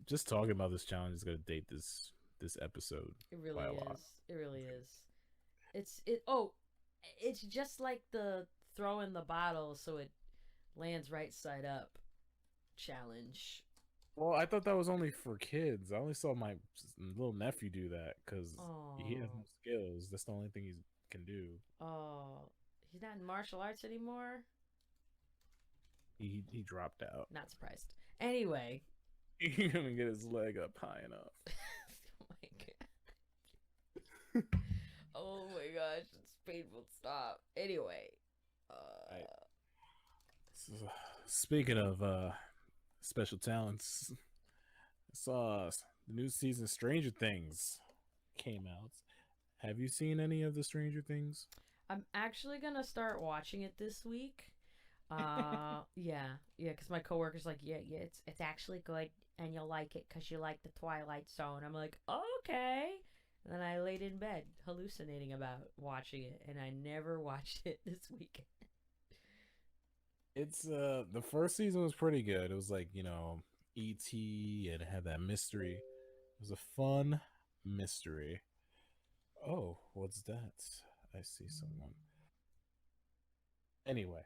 [SPEAKER 2] just talking about this challenge is gonna date this episode.
[SPEAKER 1] It really is. It really is. It's just like the throw in the bottle so it lands right side up challenge.
[SPEAKER 2] Well, I thought that was only for kids. I only saw my little nephew do that because he has no skills. That's the only thing he can do.
[SPEAKER 1] Oh, he's not in martial arts anymore?
[SPEAKER 2] He dropped out.
[SPEAKER 1] Not surprised. Anyway.
[SPEAKER 2] He couldn't get his leg up high enough.
[SPEAKER 1] Oh my god. Oh my gosh, it's painful. Stop. Anyway.
[SPEAKER 2] So, speaking of special talents, I saw the new season of Stranger Things came out. Have you seen any of the Stranger Things?
[SPEAKER 1] I'm actually gonna start watching it this week. Yeah, because my coworker's like, yeah, it's actually good, and you'll like it because you like the Twilight Zone. I'm like, okay. And then I laid in bed hallucinating about watching it, and I never watched it this weekend.
[SPEAKER 2] It's the first season was pretty good. It was like, E.T. and it had that mystery. It was a fun mystery. Oh, what's that? I see someone. Anyway,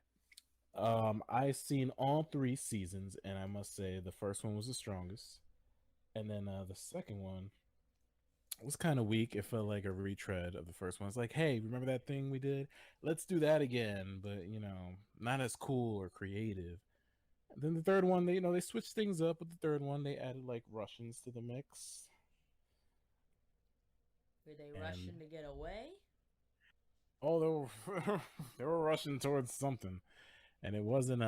[SPEAKER 2] I've seen all 3 seasons, and I must say the first one was the strongest, and then the second one was kind of weak. It felt like a retread of the first one. It's like, hey, remember that thing we did? Let's do that again, but not as cool or creative. And then the third one, they switched things up with the third one. They added like Russians to the mix.
[SPEAKER 1] Were they rushing to get away?
[SPEAKER 2] Oh, they were rushing towards something, and it wasn't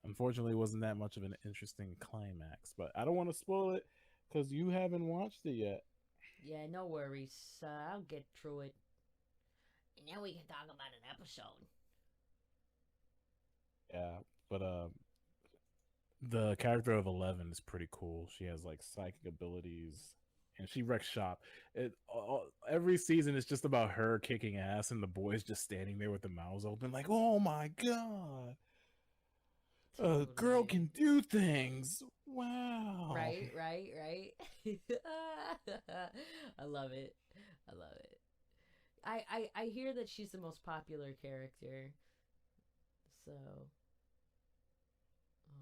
[SPEAKER 2] unfortunately, wasn't that much of an interesting climax. But I don't want to spoil it because you haven't watched it yet.
[SPEAKER 1] Yeah, no worries. I'll get through it. And then we can talk about an episode.
[SPEAKER 2] Yeah, but the character of 11 is pretty cool. She has like psychic abilities, and she wrecks shop. Every season is just about her kicking ass, and the boys just standing there with their mouths open, like, "Oh my god, a girl can do things! Wow!"
[SPEAKER 1] Right. I love it. I hear that she's the most popular character. So, oh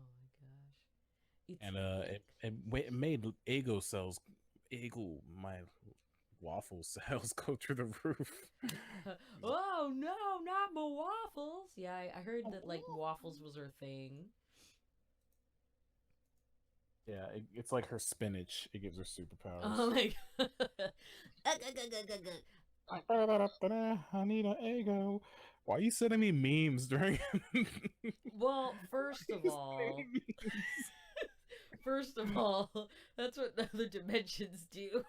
[SPEAKER 1] my gosh.
[SPEAKER 2] It made my waffle sales go through the roof.
[SPEAKER 1] Oh no, not my waffles. Yeah, I heard that like waffles was her thing.
[SPEAKER 2] Yeah, it's like her spinach. It gives her superpowers.
[SPEAKER 1] Oh my god.
[SPEAKER 2] I need an Eggo. Why are you sending me memes during?
[SPEAKER 1] Well, first of all, that's what the other dimensions do.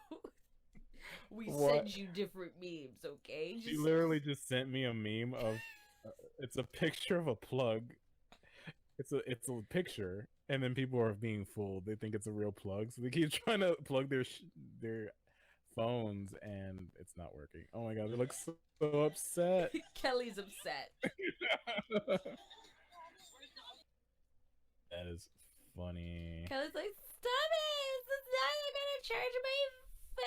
[SPEAKER 1] We send you different memes, okay?
[SPEAKER 2] She literally just sent me a meme of it's a picture of a plug it's a picture, and then people are being fooled. They think it's a real plug, so they keep trying to plug their phones, and it's not working. Oh my god, they look so upset.
[SPEAKER 1] Kelly's upset.
[SPEAKER 2] That is funny.
[SPEAKER 1] Kelly's like, stop it! This is not gonna charge my phone.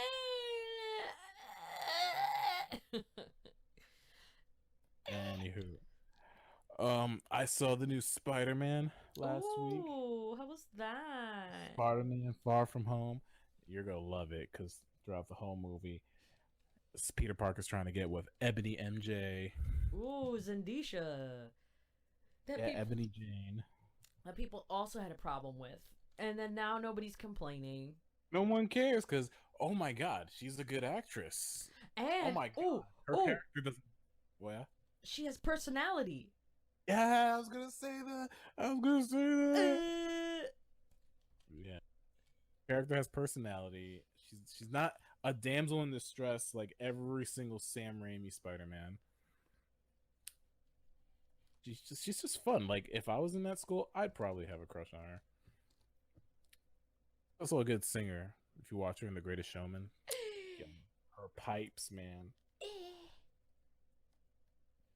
[SPEAKER 2] Anywho, I saw the new Spider-Man last week.
[SPEAKER 1] Oh, how was that?
[SPEAKER 2] Spider-Man: Far From Home. You're gonna love it because throughout the whole movie, Peter Parker's trying to get with Ebony MJ.
[SPEAKER 1] Ooh, Zendisha. That
[SPEAKER 2] Yeah, Ebony Jane.
[SPEAKER 1] That people also had a problem with, and then now nobody's complaining.
[SPEAKER 2] No one cares because, oh my god, she's a good actress.
[SPEAKER 1] And
[SPEAKER 2] oh my god, her character doesn't. Well,
[SPEAKER 1] she has personality.
[SPEAKER 2] Yeah, I was gonna say that. Yeah, character has personality. She's not a damsel in distress like every single Sam Raimi Spider-Man. She's just fun. Like if I was in that school, I'd probably have a crush on her. Also a good singer. If you watch her in The Greatest Showman, her pipes, man.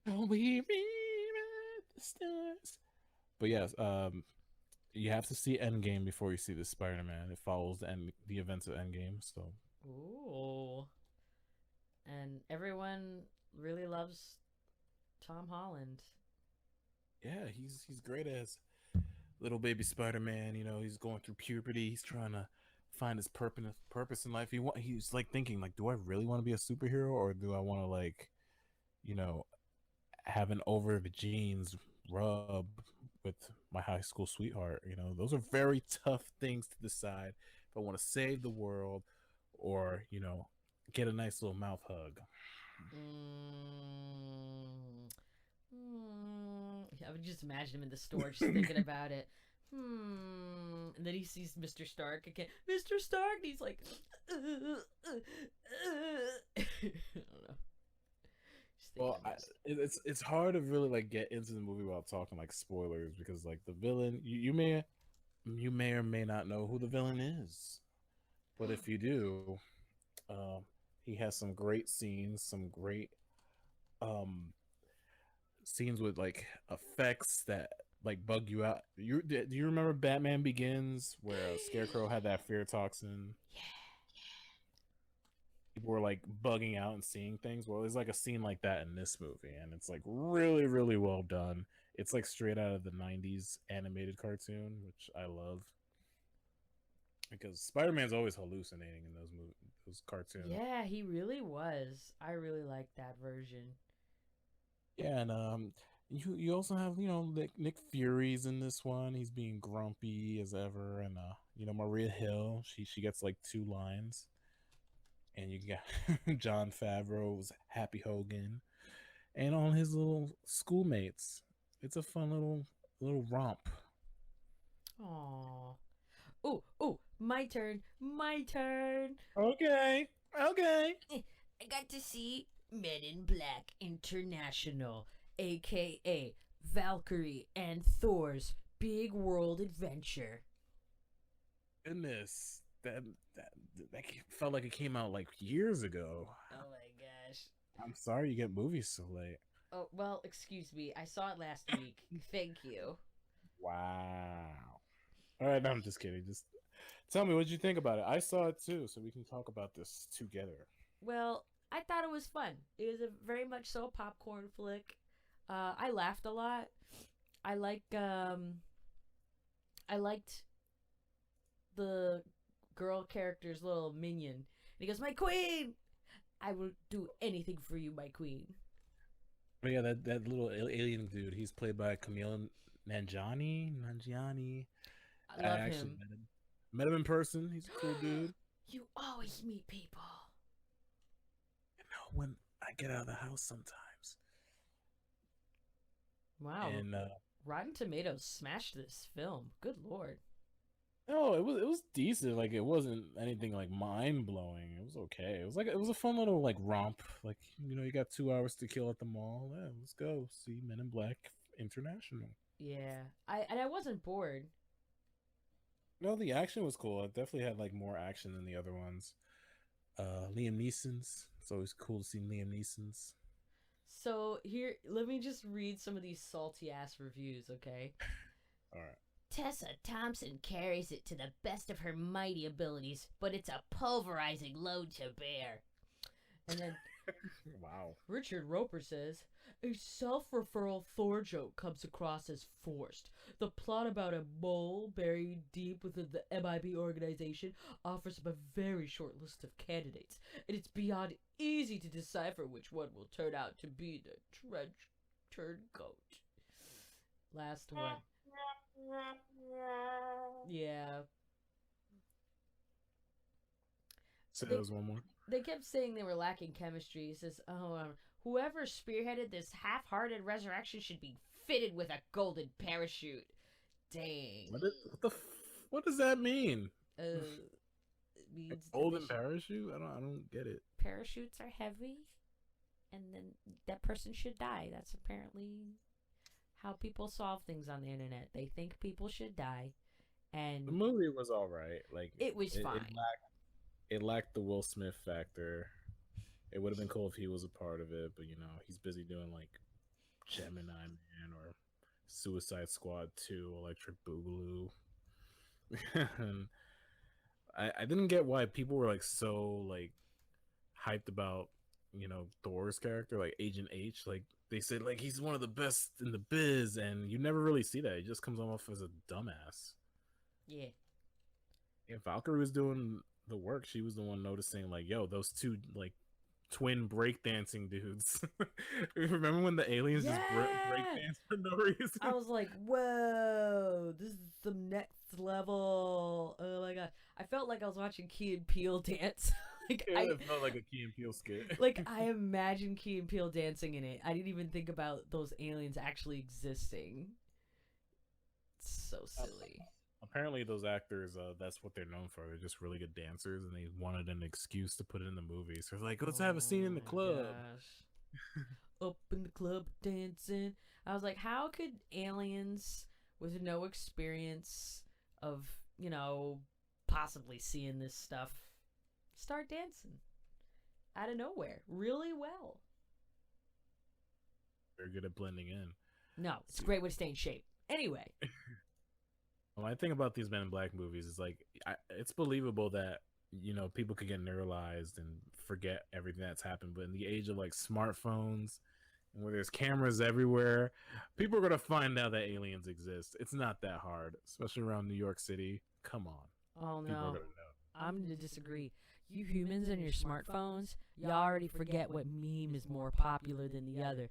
[SPEAKER 2] Oh, we meet at the stars. But yes, you have to see Endgame before you see the Spider-Man. It follows the events of Endgame. So.
[SPEAKER 1] Ooh. And everyone really loves Tom Holland.
[SPEAKER 2] Yeah, he's great as little baby Spider-Man. You know, he's going through puberty. He's trying to find his purpose in life. He's like thinking, like, do I really want to be a superhero, or do I want to, like, you know, have an over the jeans rub with my high school sweetheart? You know, those are very tough things to decide. If I want to save the world, or, you know, get a nice little mouth hug.
[SPEAKER 1] I would just imagine him in the store just thinking about it. And then he sees Mr. Stark again. Mr. Stark! And he's like, I don't know.
[SPEAKER 2] Well, it's hard to really like get into the movie without talking like spoilers, because like the villain, you may or may not know who the villain is, but if you do, he has some great scenes, some great scenes with like effects that like bug you out. Do you remember Batman Begins, where Scarecrow had that fear toxin?
[SPEAKER 1] Yeah.
[SPEAKER 2] People were like bugging out and seeing things. Well, there's like a scene like that in this movie, and it's like really, really well done. It's like straight out of the 90s animated cartoon, which I love, because Spider-Man's always hallucinating in those cartoons.
[SPEAKER 1] Yeah, he really was. I really liked that version.
[SPEAKER 2] Yeah, and you also have, you know, Nick Fury's in this one. He's being grumpy as ever, and you know, Maria Hill. She gets like 2 lines. And you got Jon Favreau's Happy Hogan, and all his little schoolmates. It's a fun little romp.
[SPEAKER 1] Aww. Oh, my turn.
[SPEAKER 2] Okay.
[SPEAKER 1] I got to see Men in Black International, aka Valkyrie and Thor's Big World Adventure.
[SPEAKER 2] Goodness, that felt like it came out like years ago.
[SPEAKER 1] Oh my gosh.
[SPEAKER 2] I'm sorry you get movies so late.
[SPEAKER 1] Oh, well, excuse me. I saw it last week. Thank you.
[SPEAKER 2] Wow. All right, no, I'm just kidding. Just tell me what you think about it. I saw it too, so we can talk about this together.
[SPEAKER 1] Well, I thought it was fun. It was a very much so popcorn flick. I laughed a lot. I liked the girl character's little minion. And he goes, "My queen! I will do anything for you, my queen."
[SPEAKER 2] But yeah, that little alien dude, he's played by Camille Nanjiani.
[SPEAKER 1] I love
[SPEAKER 2] actually
[SPEAKER 1] him.
[SPEAKER 2] met him in person. He's a cool dude.
[SPEAKER 1] You always meet people.
[SPEAKER 2] You know, when I get out of the house sometimes.
[SPEAKER 1] Wow.
[SPEAKER 2] And
[SPEAKER 1] Rotten Tomatoes smashed this film. Good lord.
[SPEAKER 2] no, it was decent. Like, it wasn't anything like mind blowing. It was okay. It was a fun little like romp. Like, you know, you got 2 hours to kill at the mall. Yeah, let's go see Men in Black International.
[SPEAKER 1] Yeah, I wasn't bored.
[SPEAKER 2] No, the action was cool. It definitely had like more action than the other ones. Liam Neeson's. It's always cool to see Liam Neeson's.
[SPEAKER 1] So here, let me just read some of these salty ass reviews, okay?
[SPEAKER 2] All right.
[SPEAKER 1] Tessa Thompson carries it to the best of her mighty abilities, but it's a pulverizing load to bear. And then
[SPEAKER 2] Wow.
[SPEAKER 1] Richard Roper says, a self-referral Thor joke comes across as forced. The plot about a mole buried deep within the MIB organization offers up a very short list of candidates, and it's beyond easy to decipher which one will turn out to be the trench turncoat. Last one. Yeah.
[SPEAKER 2] So there was one more.
[SPEAKER 1] They kept saying they were lacking chemistry. He says, whoever spearheaded this half-hearted resurrection should be fitted with a golden parachute. Dang.
[SPEAKER 2] What does that mean?
[SPEAKER 1] It means
[SPEAKER 2] A golden parachute? I don't get it.
[SPEAKER 1] parachutes are heavy, and then that person should die. That's apparently how people solve things on the internet. They think people should die, and
[SPEAKER 2] The movie was all right. Like
[SPEAKER 1] it was fine.
[SPEAKER 2] It lacked the Will Smith factor. It would have been cool if he was a part of it, but he's busy doing like Gemini Man or Suicide Squad 2, Electric Boogaloo. And I didn't get why people were like so like hyped about Thor's character, like Agent H. Like they said like he's one of the best in the biz, and you never really see that. He just comes off as a dumbass.
[SPEAKER 1] Yeah.
[SPEAKER 2] And Valkyrie was doing the work. She was the one noticing like, yo, those two like twin breakdancing dudes. Remember when the aliens just breakdance for no reason?
[SPEAKER 1] I was like, whoa, this is some next level. Oh my god. I felt like I was watching Key and Peele dance.
[SPEAKER 2] It felt like a Key and Peele skit.
[SPEAKER 1] Like, I imagine Key and Peele dancing in it. I didn't even think about those aliens actually existing. It's so silly.
[SPEAKER 2] Apparently, those actors, that's what they're known for. They're just really good dancers, and they wanted an excuse to put it in the movie. So they're like, let's have a scene in the club.
[SPEAKER 1] Up in the club dancing. I was like, how could aliens with no experience of, possibly seeing this stuff start dancing out of nowhere really well?
[SPEAKER 2] They're good at blending in.
[SPEAKER 1] No, it's a great way to stay in shape. Anyway.
[SPEAKER 2] My thing about these Men in Black movies is like, it's believable that people could get neuralized and forget everything that's happened, but in the age of like smartphones and where there's cameras everywhere, people are gonna find out that aliens exist. It's not that hard, especially around New York City. Come on.
[SPEAKER 1] Oh
[SPEAKER 2] People are
[SPEAKER 1] no,
[SPEAKER 2] gonna know.
[SPEAKER 1] I'm gonna disagree. You humans and your smartphones, you already forget what meme is more popular than the other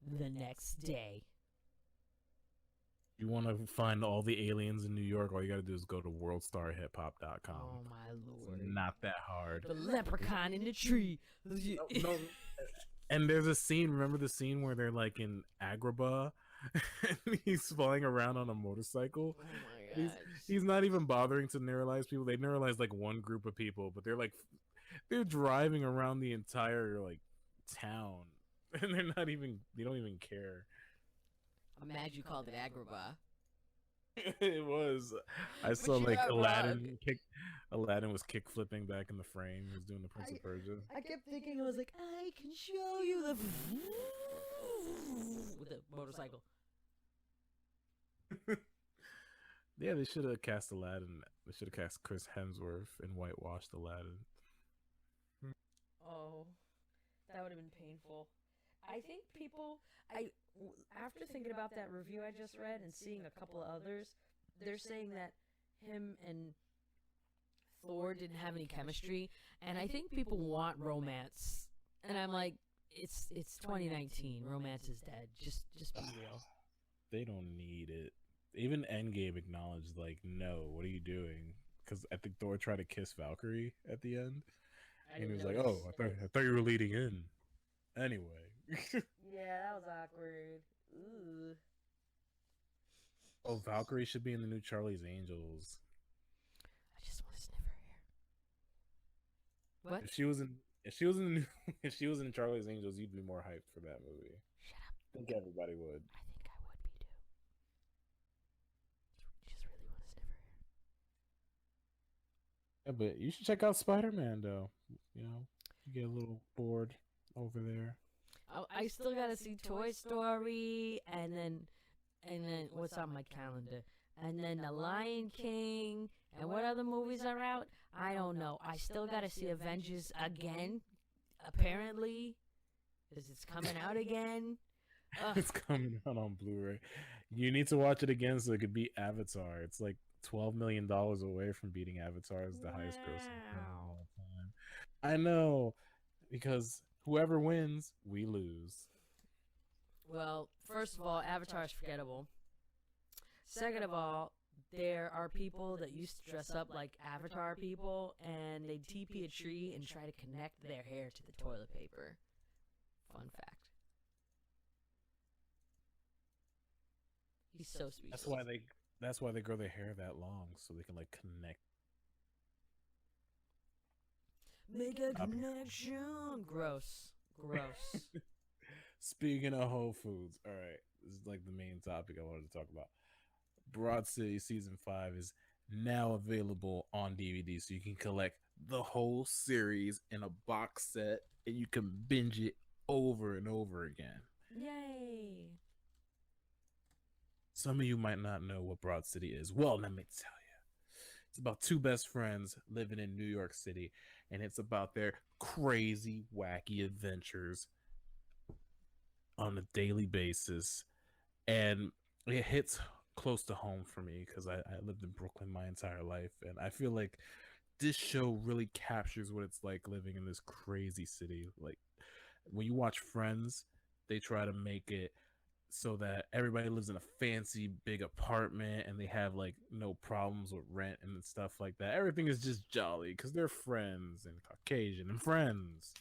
[SPEAKER 1] the next day.
[SPEAKER 2] You want to find all the aliens in New York, all you got to do is go to worldstarhiphop.com.
[SPEAKER 1] Oh my lord.
[SPEAKER 2] It's not that hard.
[SPEAKER 1] The leprechaun in the tree.
[SPEAKER 2] No. And there's a scene, remember the scene where they're like in Agrabah and he's flying around on a motorcycle?
[SPEAKER 1] Oh my god.
[SPEAKER 2] He's not even bothering to neuralize people. They neuralize like one group of people, but they're driving around the entire like town and they don't even care.
[SPEAKER 1] I'm mad you called it Agrabah.
[SPEAKER 2] It was. I saw like Aladdin was kick flipping back in the frame. He was doing the Prince of Persia.
[SPEAKER 1] I kept thinking, I was like, I can show you the with the motorcycle.
[SPEAKER 2] Yeah, they should have cast Aladdin. They should have cast Chris Hemsworth and whitewashed Aladdin.
[SPEAKER 1] Oh, that would have been painful. I think after thinking about that review I just read and seeing a couple of others, they're saying that him and Thor didn't have any chemistry, and I think people want romance. And I'm like, it's 2019. Romance is dead. Just be real.
[SPEAKER 2] They don't need it. Even Endgame acknowledged, like, no, what are you doing? Because I think Thor tried to kiss Valkyrie at the end, and he was like, "Oh, I thought you were leading in." Anyway.
[SPEAKER 1] Yeah, that was awkward. Ooh.
[SPEAKER 2] Oh, Valkyrie should be in the new Charlie's Angels.
[SPEAKER 1] I just want to sniff her hair. What?
[SPEAKER 2] If she was in Charlie's Angels, you'd be more hyped for that movie.
[SPEAKER 1] Shut up.
[SPEAKER 2] I think everybody would.
[SPEAKER 1] I think I would be too.
[SPEAKER 2] Yeah, but you should check out Spider-Man though. You know, you get a little bored over there.
[SPEAKER 1] I still gotta see Toy Story, and then what's on my calendar, and then The Lion King, and what other movies are out? I don't know. I still gotta see Avengers again. Apparently, because it's coming out again.
[SPEAKER 2] It's coming out on Blu-ray. You need to watch it again so it could beat Avatar. It's like $12 million away from beating Avatar as the highest grossing film of
[SPEAKER 1] Wow.
[SPEAKER 2] all time. I know, because whoever wins, we lose.
[SPEAKER 1] Well, first of all, Avatar is forgettable. Second of all, there are people that used to dress up like Avatar people, and they'd TP a tree and try to connect their hair to the toilet paper. Fun fact. He's so speechless.
[SPEAKER 2] That's why they grow their hair that long so they can like connect.
[SPEAKER 1] Make a connection. Gross. Gross.
[SPEAKER 2] Speaking of Whole Foods, all right, this is like the main topic I wanted to talk about. Broad City season 5 is now available on DVD, so you can collect the whole series in a box set and you can binge it over and over again.
[SPEAKER 1] Yay.
[SPEAKER 2] Some of you might not know what Broad City is. Well, let me tell you. It's about two best friends living in New York City, and it's about their crazy, wacky adventures on a daily basis. And it hits close to home for me because I lived in Brooklyn my entire life, and I feel like this show really captures what it's like living in this crazy city. Like when you watch Friends, they try to make it so that everybody lives in a fancy big apartment and they have like no problems with rent and stuff like that. Everything is just jolly because they're friends and Caucasian and friends.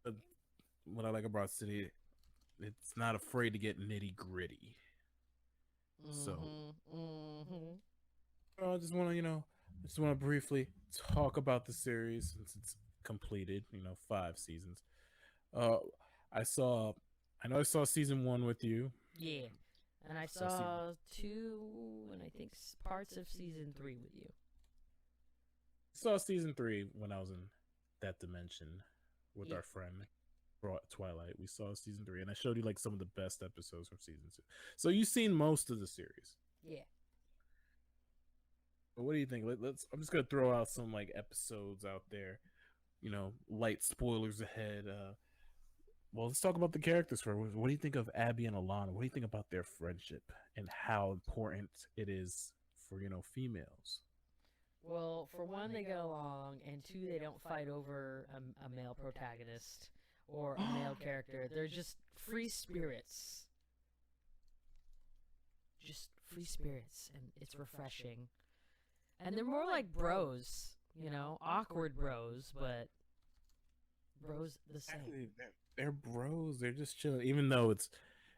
[SPEAKER 2] But what I like about City, it's not afraid to get nitty gritty. So I just want to briefly talk about the series since it's completed. 5 seasons. Uh, I know I saw season 1 with you.
[SPEAKER 1] Yeah. And I saw 2 and I think parts of season 3 with you.
[SPEAKER 2] Saw season 3 when I was in that dimension with
[SPEAKER 1] Yeah.
[SPEAKER 2] our friend Twilight. We saw season 3, and I showed you like some of the best episodes from season 2. So you've seen most of the series.
[SPEAKER 1] Yeah.
[SPEAKER 2] But what do you think? I'm just gonna throw out some like episodes out there. Light spoilers ahead. Well, let's talk about the characters first. What do you think of Abby and Alana? What do you think about their friendship and how important it is for females?
[SPEAKER 1] Well, for one, they get along, and 2, they don't fight over a male protagonist or a male character. They're just free spirits. Just free spirits, and it's refreshing. And they're more like bros, awkward bros, but bros the same.
[SPEAKER 2] Actually, they're bros. They're just chilling. Even though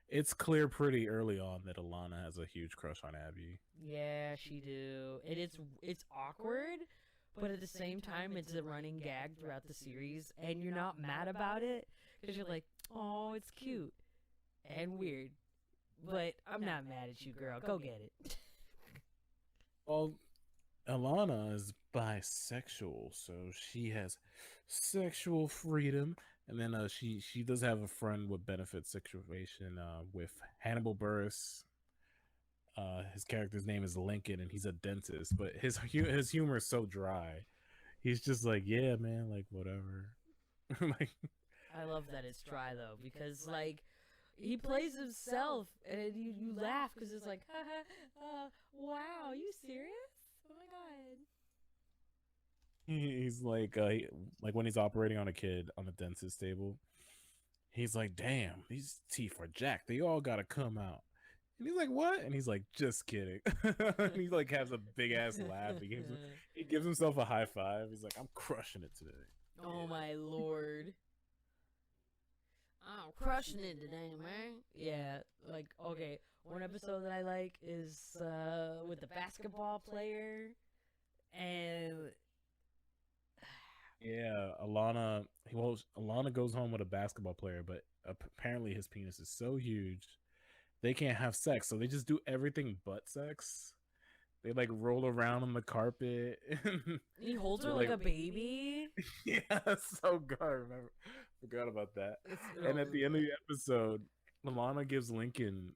[SPEAKER 2] it's clear pretty early on that Alana has a huge crush on Abby.
[SPEAKER 1] Yeah, she do. And it's awkward, but at the same time, it's a running gag throughout the series, and you're not mad about it because you're like, oh, it's cute and weird. But I'm not mad at you, girl. Go get it.
[SPEAKER 2] Well, Alana is bisexual, so she has sexual freedom. And then she does have a friend with benefit situation with Hannibal Buress. His character's name is Lincoln, and he's a dentist. But his humor is so dry. He's just like, yeah, man, like whatever. Like,
[SPEAKER 1] I love that it's dry though, because like he plays himself, and you laugh because it's like, wow, you serious? Oh my god.
[SPEAKER 2] he's like when he's operating on a kid on a dentist table, he's like, damn, these teeth are jacked. They all gotta come out. And he's like, what? And he's like, just kidding. And he like has a big ass laugh. He gives himself a high five. He's like, I'm crushing it today.
[SPEAKER 1] Oh my lord. I'm crushing it today, man. Yeah, like, okay, one episode that I like is with the basketball player, and
[SPEAKER 2] yeah, Alana goes home with a basketball player, but apparently his penis is so huge they can't have sex, so they just do everything but sex. They like roll around on the carpet.
[SPEAKER 1] He holds her
[SPEAKER 2] They're
[SPEAKER 1] like a baby.
[SPEAKER 2] yeah, so good. I remember, forgot about that.
[SPEAKER 1] It's
[SPEAKER 2] And at the end of the episode, Milana gives Lincoln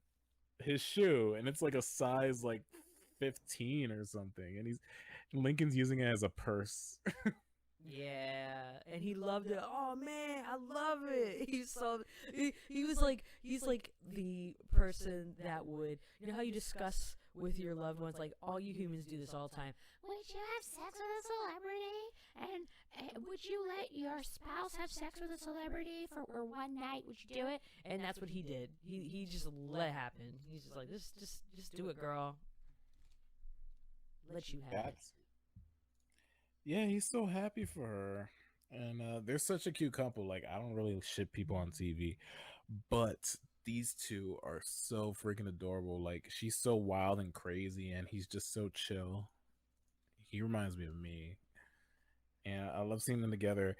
[SPEAKER 2] his shoe, and it's like a size like 15 or something, and Lincoln's using it as a purse.
[SPEAKER 1] yeah, and he loved it. Oh man, I love it. He's like the person that would, you know how you discuss with your loved ones, like all you humans do this all the time. Would you have sex with a celebrity? And would you let your spouse have sex with a celebrity for one night? Would you do it? And that's what he did. He just let it happen. He's just like, just do it, girl. Let you have it.
[SPEAKER 2] Yeah, he's so happy for her. And they're such a cute couple. Like, I don't really ship people on TV, but these two are so freaking adorable. Like, she's so wild and crazy, and he's just so chill. He reminds me of me. And I love seeing them together.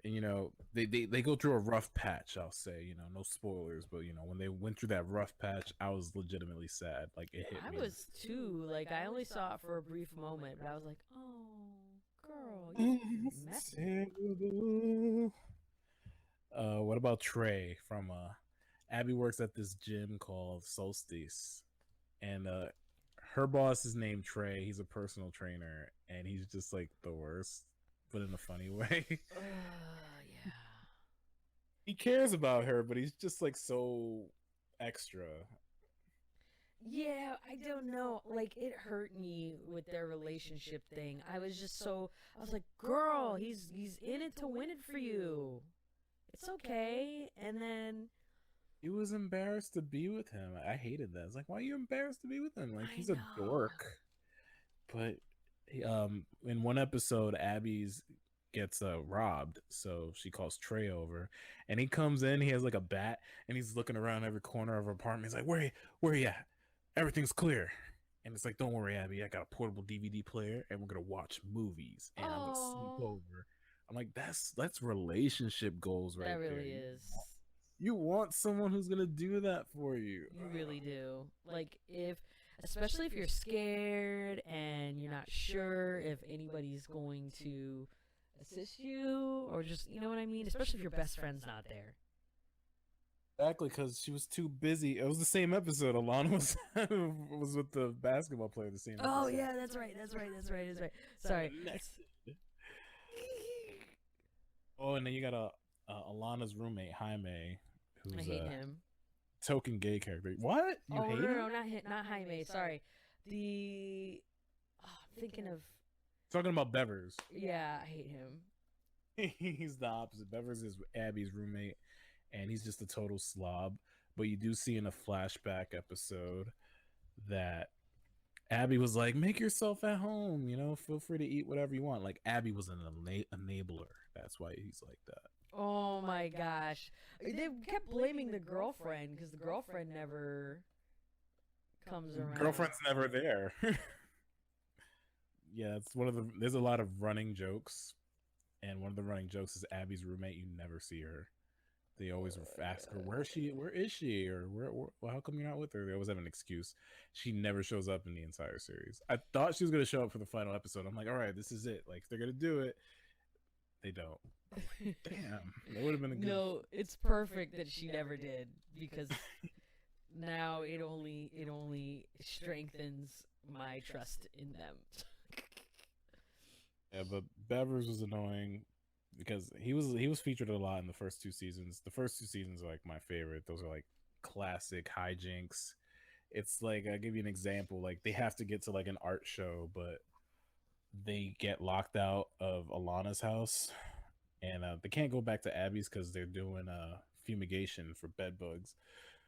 [SPEAKER 2] And, you know, they go through a rough patch, I'll say. You know, no spoilers, but, you know, when they went through that rough patch, I was legitimately sad. Like, it hit me.
[SPEAKER 1] I was too. Like, I only saw it for a brief moment, but I was like, oh, girl, you messy.
[SPEAKER 2] What about Trey from Abby works at this gym called Solstice, and her boss is named Trey. He's a personal trainer, and he's just like the worst, but in a funny way.
[SPEAKER 1] Yeah.
[SPEAKER 2] He cares about her, but he's just like so extra.
[SPEAKER 1] Yeah, I don't know. Like, it hurt me with their relationship thing. I was like, girl, he's in it to win it for you. It's okay. And then
[SPEAKER 2] He was embarrassed to be with him. I hated that. It's like, why are you embarrassed to be with him? Like,
[SPEAKER 1] I
[SPEAKER 2] he's
[SPEAKER 1] know.
[SPEAKER 2] a dork. But in one episode, Abby's gets robbed, so she calls Trey over, and he comes in. He has like a bat, and he's looking around every corner of her apartment. He's like, where you at? Everything's clear. And it's like, don't worry, Abby, I got a portable DVD player, and we're gonna watch movies, and I'm gonna sleep over. I'm like, that's relationship goals right there.
[SPEAKER 1] That really is.
[SPEAKER 2] You want someone who's gonna do that for you.
[SPEAKER 1] You really do. Like, especially if you're scared and you're not sure if anybody's going to assist you, or just, you know what I mean? Especially if your best friend's not there.
[SPEAKER 2] Exactly, because she was too busy. It was the same episode. Alana was with the basketball player. The same.
[SPEAKER 1] Oh
[SPEAKER 2] episode.
[SPEAKER 1] yeah, that's right. Sorry.
[SPEAKER 2] Oh, and then you got Alana's roommate Jaime,
[SPEAKER 1] I
[SPEAKER 2] who's
[SPEAKER 1] hate
[SPEAKER 2] a
[SPEAKER 1] him.
[SPEAKER 2] token gay character. What? You hate him?
[SPEAKER 1] No, not Jaime. Sorry. I'm thinking of.
[SPEAKER 2] Talking about Bevers.
[SPEAKER 1] Yeah, I hate him.
[SPEAKER 2] He's the opposite. Bevers is Abby's roommate, and he's just a total slob. But you do see in a flashback episode that Abby was like, make yourself at home, you know, feel free to eat whatever you want. Like, Abby was an enabler. That's why he's like that.
[SPEAKER 1] Oh my gosh. They kept blaming the girlfriend because the girlfriend never comes around.
[SPEAKER 2] Girlfriend's never there. Yeah, it's there's a lot of running jokes, and one of the running jokes is Abby's roommate. You never see her. They always ask her, where is she, or well, how come you're not with her? They always have an excuse. She never shows up in the entire series. I thought she was going to show up for the final episode. I'm like, all right, this is it. Like, if they're going to do it, they don't. Like, damn, that would have been a good.
[SPEAKER 1] No, it's perfect that she never did, because now it only strengthens my trust in them.
[SPEAKER 2] Yeah, but Bevers was annoying because he was featured a lot in the first two seasons. The first two seasons are like my favorite. Those are like classic hijinks. It's like, I'll give you an example. Like, they have to get to like an art show, but they get locked out of Alana's house, and they can't go back to Abby's because they're doing fumigation for bed bugs.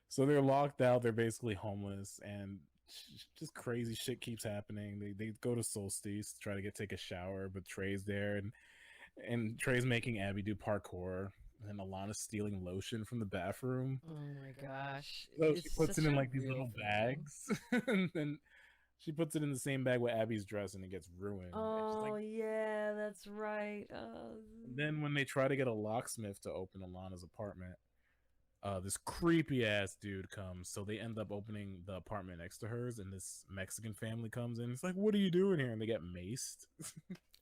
[SPEAKER 2] So they're locked out. They're basically homeless, and just crazy shit keeps happening. They go to Solstice to try to take a shower, but Trey's there, and Trey's making Abby do parkour, and Alana's stealing lotion from the bathroom.
[SPEAKER 1] Oh my gosh.
[SPEAKER 2] So she puts it in like these little bags, and then she puts it in the same bag with Abby's dress, and it gets ruined.
[SPEAKER 1] Oh,
[SPEAKER 2] like,
[SPEAKER 1] yeah, that's right.
[SPEAKER 2] then when they try to get a locksmith to open Alana's apartment, this creepy ass dude comes. So they end up opening the apartment next to hers, and this Mexican family comes in. It's like, what are you doing here? And they get maced.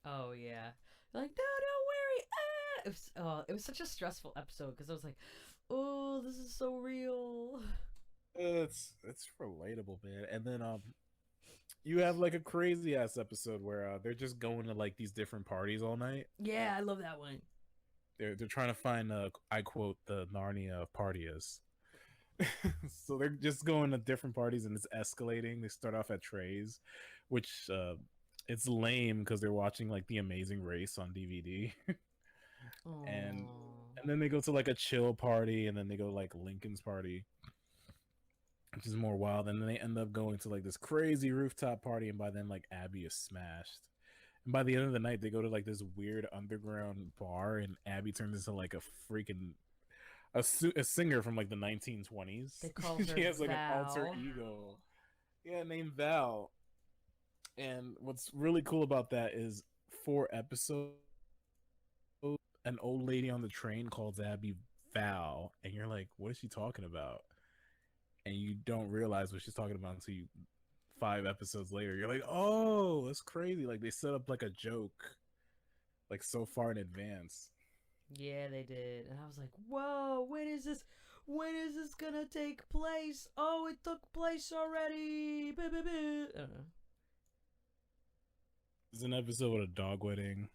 [SPEAKER 1] Oh yeah. Like, no, don't worry. Ah! It was such a stressful episode because I was like, oh, this is so real.
[SPEAKER 2] It's relatable, man. And then you have like a crazy ass episode where they're just going to like these different parties all night.
[SPEAKER 1] Yeah, I love that one.
[SPEAKER 2] They're trying to find I quote, the Narnia of partias. So they're just going to different parties and it's escalating. They start off at Trey's, which it's lame because they're watching like The Amazing Race on DVD. and
[SPEAKER 1] Aw.
[SPEAKER 2] and then they go to like a chill party, and then they go to like Lincoln's party, which is more wild. And then they end up going to like this crazy rooftop party, and by then like Abby is smashed. And by the end of the night, they go to like this weird underground bar, and Abby turns into like a freaking a singer from like the 1920s.
[SPEAKER 1] They call her
[SPEAKER 2] She has like
[SPEAKER 1] Val.
[SPEAKER 2] an alter ego, yeah, named Val. And what's really cool about that is 4 episodes, an old lady on the train calls Abby Val, and you're like, what is she talking about? And you don't realize what she's talking about until 5 episodes later. You're like, oh, that's crazy. Like they set up like a joke like so far in advance.
[SPEAKER 1] Yeah, they did. And I was like, whoa, when is this? When is this gonna take place? Oh, it took place already. I don't know.
[SPEAKER 2] There's an episode with a dog wedding.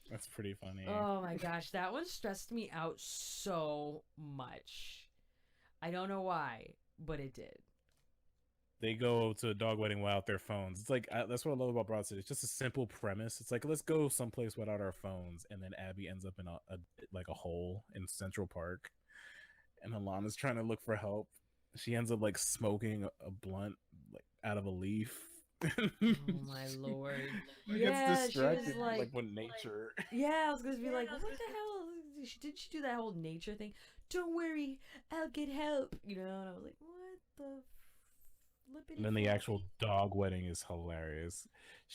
[SPEAKER 2] That's pretty funny.
[SPEAKER 1] Oh my gosh, that one stressed me out so much. I don't know why, but it did.
[SPEAKER 2] They go to a dog wedding without their phones. It's like that's what I love about Broad City. It's just a simple premise. It's like, let's go someplace without our phones, and then Abby ends up in a hole in Central Park, and Alana's trying to look for help. She ends up like smoking a blunt like out of a leaf.
[SPEAKER 1] Oh my lord!
[SPEAKER 2] She
[SPEAKER 1] Yeah,
[SPEAKER 2] gets
[SPEAKER 1] she
[SPEAKER 2] distracted
[SPEAKER 1] was like,
[SPEAKER 2] with nature.
[SPEAKER 1] yeah, I was gonna be like, what the hell? Did she do that whole nature thing? Don't worry, I'll get help. You know, and I was like, what the flippity?
[SPEAKER 2] And then the actual dog wedding is hilarious.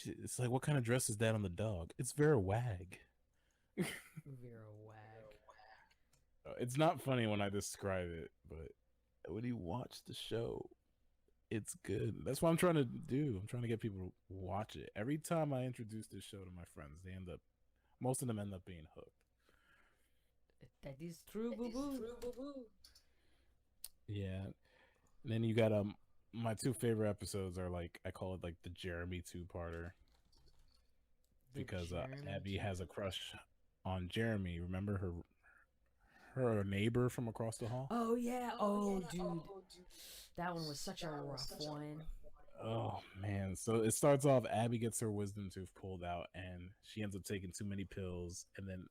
[SPEAKER 2] It's like, what kind of dress is that on the dog? It's Vera Wag.
[SPEAKER 1] Vera Wag.
[SPEAKER 2] It's not funny when I describe it, but when you watch the show, it's good. That's what I'm trying to do. I'm trying to get people to watch it. Every time I introduce this show to my friends, most of them end up being hooked.
[SPEAKER 1] That is true, boo boo.
[SPEAKER 2] Yeah. And then you got my 2 favorite episodes are like, I call it like the Jeremy 2-parter, because Abby has a crush on Jeremy. Remember her neighbor from across the hall?
[SPEAKER 1] Oh yeah. Oh dude, that one was such a rough one.
[SPEAKER 2] Oh man. So it starts off, Abby gets her wisdom tooth pulled out, and she ends up taking too many pills, and then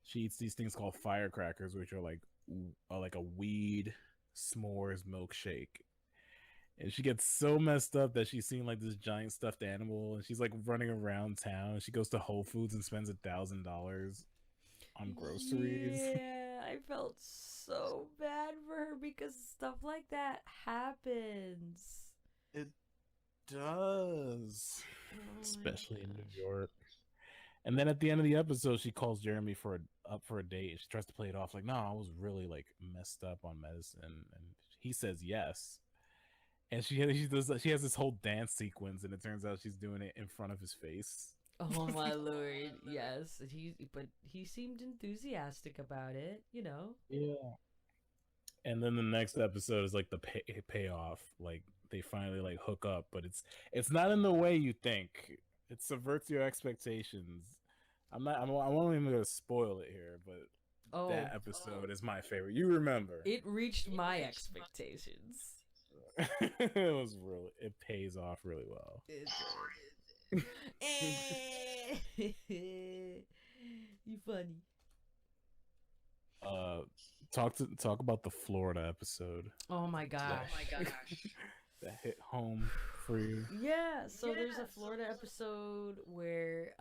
[SPEAKER 2] she eats these things called firecrackers, which are like a weed s'mores milkshake. And she gets so messed up that she's seeing like this giant stuffed animal, and she's like running around town. She goes to Whole Foods and spends $1,000 on groceries.
[SPEAKER 1] Yeah, I felt so bad for her because stuff like that happens.
[SPEAKER 2] It does,
[SPEAKER 1] Oh
[SPEAKER 2] especially in
[SPEAKER 1] my
[SPEAKER 2] New
[SPEAKER 1] gosh.
[SPEAKER 2] York. And then at the end of the episode, she calls Jeremy up for a date, and she tries to play it off like, no, I was really like messed up on medicine, and he says yes. And she has this whole dance sequence, and it turns out she's doing it in front of his face.
[SPEAKER 1] Oh my lord, yes. But he seemed enthusiastic about it, you know.
[SPEAKER 2] Yeah. And then the next episode is like the payoff. Like they finally like hook up, but it's not in the way you think. It subverts your expectations. I'm only even gonna spoil it here, but that episode is my favorite. You remember?
[SPEAKER 1] It reached my expectations.
[SPEAKER 2] It pays off really well.
[SPEAKER 1] You funny.
[SPEAKER 2] Talk about the Florida episode.
[SPEAKER 1] Oh my gosh.
[SPEAKER 2] That hit home for you.
[SPEAKER 1] Yeah, so there's a Florida episode where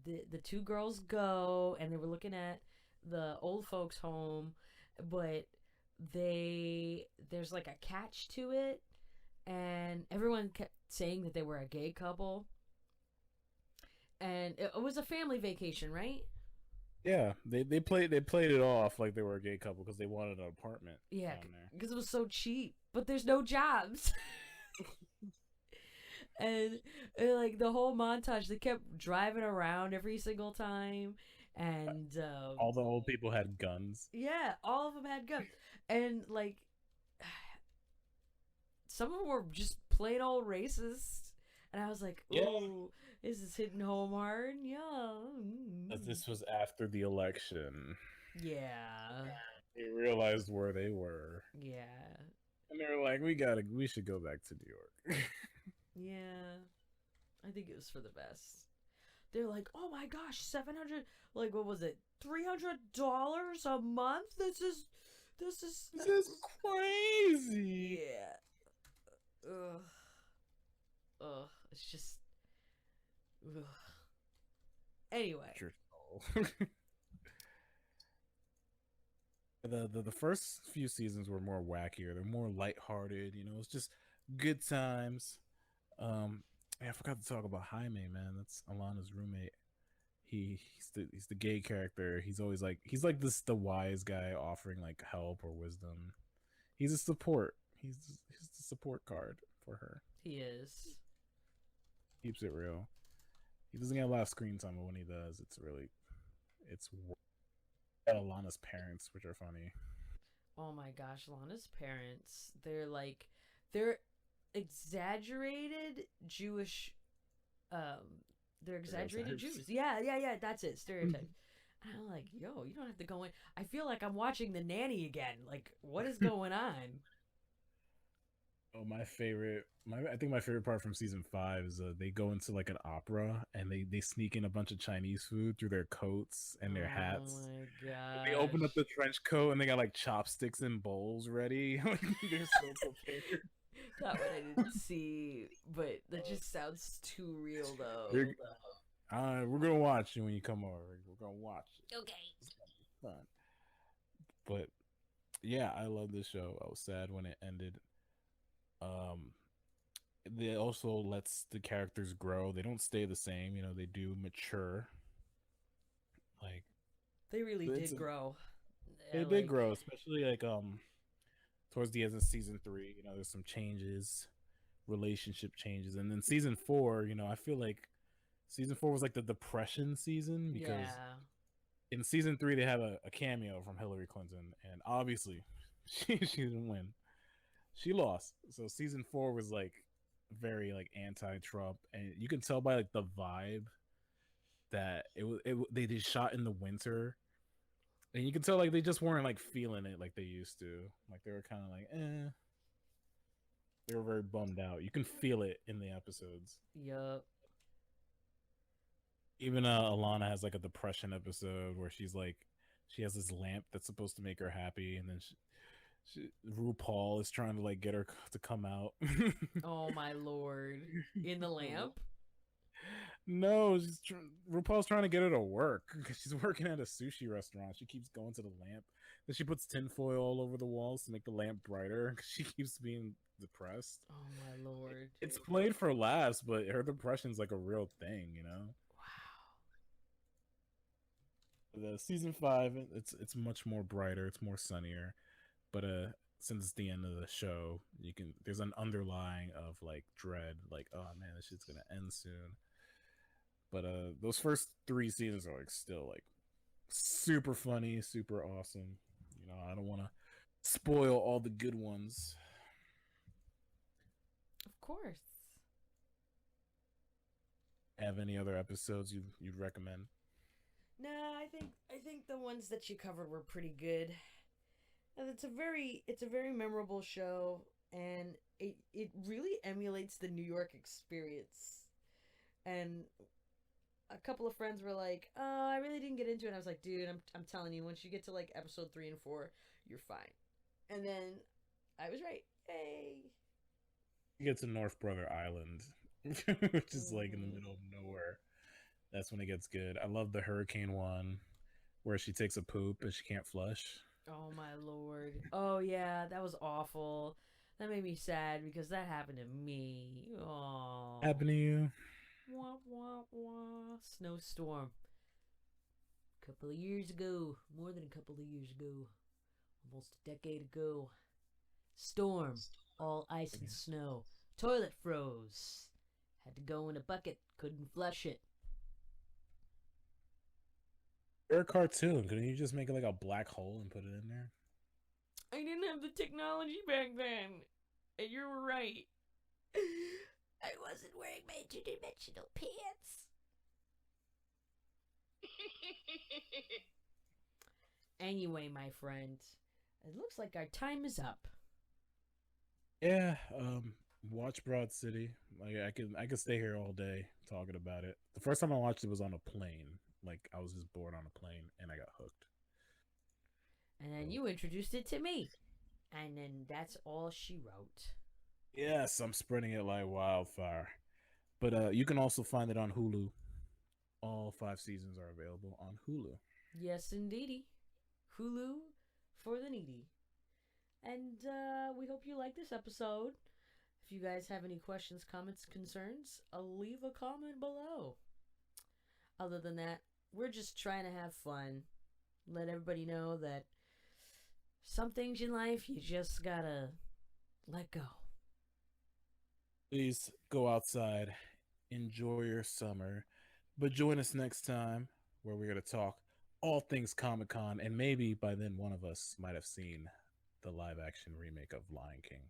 [SPEAKER 1] the 2 girls go, and they were looking at the old folks home, but there's like a catch to it, and everyone kept saying that they were a gay couple, and it was a family vacation, right?
[SPEAKER 2] Yeah, they played it off like they were a gay couple because they wanted an apartment
[SPEAKER 1] Yeah,
[SPEAKER 2] down there.
[SPEAKER 1] because it was so cheap, but there's no jobs. and like the whole montage, they kept driving around every single time, and
[SPEAKER 2] All the old people had guns.
[SPEAKER 1] yeah, all of them had guns, and like some of them were just plain old racist, and I was like,
[SPEAKER 2] Yeah.
[SPEAKER 1] "Ooh, this is hitting home hard." Yeah,
[SPEAKER 2] This was after the election.
[SPEAKER 1] yeah,
[SPEAKER 2] They realized where they were,
[SPEAKER 1] yeah,
[SPEAKER 2] and they were like, we should go back to New York."
[SPEAKER 1] yeah. I think it was for the best. They're like, "Oh my gosh, 700, like what was it, $300 a month? This is
[SPEAKER 2] This is crazy.
[SPEAKER 1] yeah." Ugh. It's just. Ugh. Anyway.
[SPEAKER 2] Your soul. The first few seasons were more wackier. They're more lighthearted. You know, it's just good times. I forgot to talk about Jaime, man. That's Alana's roommate. He's the gay character. He's like this the wise guy offering like help or wisdom. He's a support. He's the support card for her.
[SPEAKER 1] He is.
[SPEAKER 2] Keeps it real. He doesn't get a lot of screen time, but when he does, it's got Alana's parents, which are funny.
[SPEAKER 1] Oh my gosh, Lana's parents. They're exaggerated Jewish. They're exaggerated
[SPEAKER 2] Stereotypes.
[SPEAKER 1] Jews. Yeah. That's it. Stereotypes. And I'm like, yo, you don't have to go in. I feel like I'm watching The Nanny again. Like, what is going on?
[SPEAKER 2] Oh, I think my favorite part from season 5 is they go into like an opera and they sneak in a bunch of Chinese food through their coats and their hats.
[SPEAKER 1] Oh my god.
[SPEAKER 2] They open up the trench coat and they got like chopsticks and bowls ready. Like, they're so prepared.
[SPEAKER 1] That one I didn't see, but that just sounds too real though.
[SPEAKER 2] We're gonna watch you when you come over. We're gonna watch it.
[SPEAKER 1] Okay.
[SPEAKER 2] It's gonna be fun. But yeah, I love this show. I was sad when it ended. They also lets the characters grow. They don't stay the same. You know, they do mature. Like
[SPEAKER 1] They really did grow.
[SPEAKER 2] they did grow, especially like towards the end of season 3. You know, there's some changes, relationship changes, and then season 4. You know, I feel like season 4 was like the depression season because in season 3 they have a cameo from Hillary Clinton, and obviously she didn't win. She lost. So season 4 was like very like anti-Trump, and you can tell by like the vibe that they did shot in the winter, and you can tell like they just weren't like feeling it like they used to. Like they were kind of like, eh. They were very bummed out. You can feel it in the episodes.
[SPEAKER 1] Yup.
[SPEAKER 2] Even Alana has like a depression episode where she has this lamp that's supposed to make her happy, and then RuPaul is trying to like get her to come out.
[SPEAKER 1] Oh my lord! In the lamp?
[SPEAKER 2] No, RuPaul's trying to get her to work because she's working at a sushi restaurant. She keeps going to the lamp. Then she puts tinfoil all over the walls to make the lamp brighter because she keeps being depressed.
[SPEAKER 1] Oh my lord!
[SPEAKER 2] It's played for laughs, but her depression's like a real thing, you know. Wow. The season 5, it's much more brighter. It's more sunnier. But since it's the end of the show, there's an underlying of like dread, like, oh man, this shit's gonna end soon. But those first 3 seasons are like still like super funny, super awesome. You know, I don't want to spoil all the good ones.
[SPEAKER 1] Of course.
[SPEAKER 2] Have any other episodes you'd recommend?
[SPEAKER 1] Nah, I think the ones that you covered were pretty good. And it's a very memorable show, and it really emulates the New York experience. And a couple of friends were like, "Oh, I really didn't get into it." And I was like, "Dude, I'm telling you, once you get to like episode 3 and 4, you're fine." And then I was right. Hey.
[SPEAKER 2] You get to North Brother Island, which is like in the middle of nowhere. That's when it gets good. I love the hurricane one where she takes a poop and she can't flush.
[SPEAKER 1] Oh my lord. Oh yeah, that was awful. That made me sad because that happened to me. Oh.
[SPEAKER 2] Happened to you?
[SPEAKER 1] Wah, wah, wah. Snowstorm. A couple of years ago, more than a couple of years ago, almost a decade ago. Storm, all ice and snow. Toilet froze. Had to go in a bucket, couldn't flush it.
[SPEAKER 2] You're a cartoon. Couldn't you just make it like a black hole and put it in there?
[SPEAKER 1] I didn't have the technology back then. And you were right. I wasn't wearing my interdimensional pants. Anyway, my friend, it looks like our time is up.
[SPEAKER 2] Yeah, watch Broad City. Like I could stay here all day talking about it. The first time I watched it was on a plane. Like I was just bored on a plane and I got hooked.
[SPEAKER 1] And then you introduced it to me. And then that's all she wrote.
[SPEAKER 2] Yes, I'm spreading it like wildfire. But you can also find it on Hulu. All 5 seasons are available on Hulu.
[SPEAKER 1] Yes, indeedy. Hulu for the needy. And we hope you like this episode. If you guys have any questions, comments, concerns, leave a comment below. Other than that, we're just trying to have fun. Let everybody know that some things in life you just gotta let go.
[SPEAKER 2] Please go outside, enjoy your summer, but join us next time where we're going to talk all things Comic-Con, and maybe by then one of us might have seen the live-action remake of Lion King.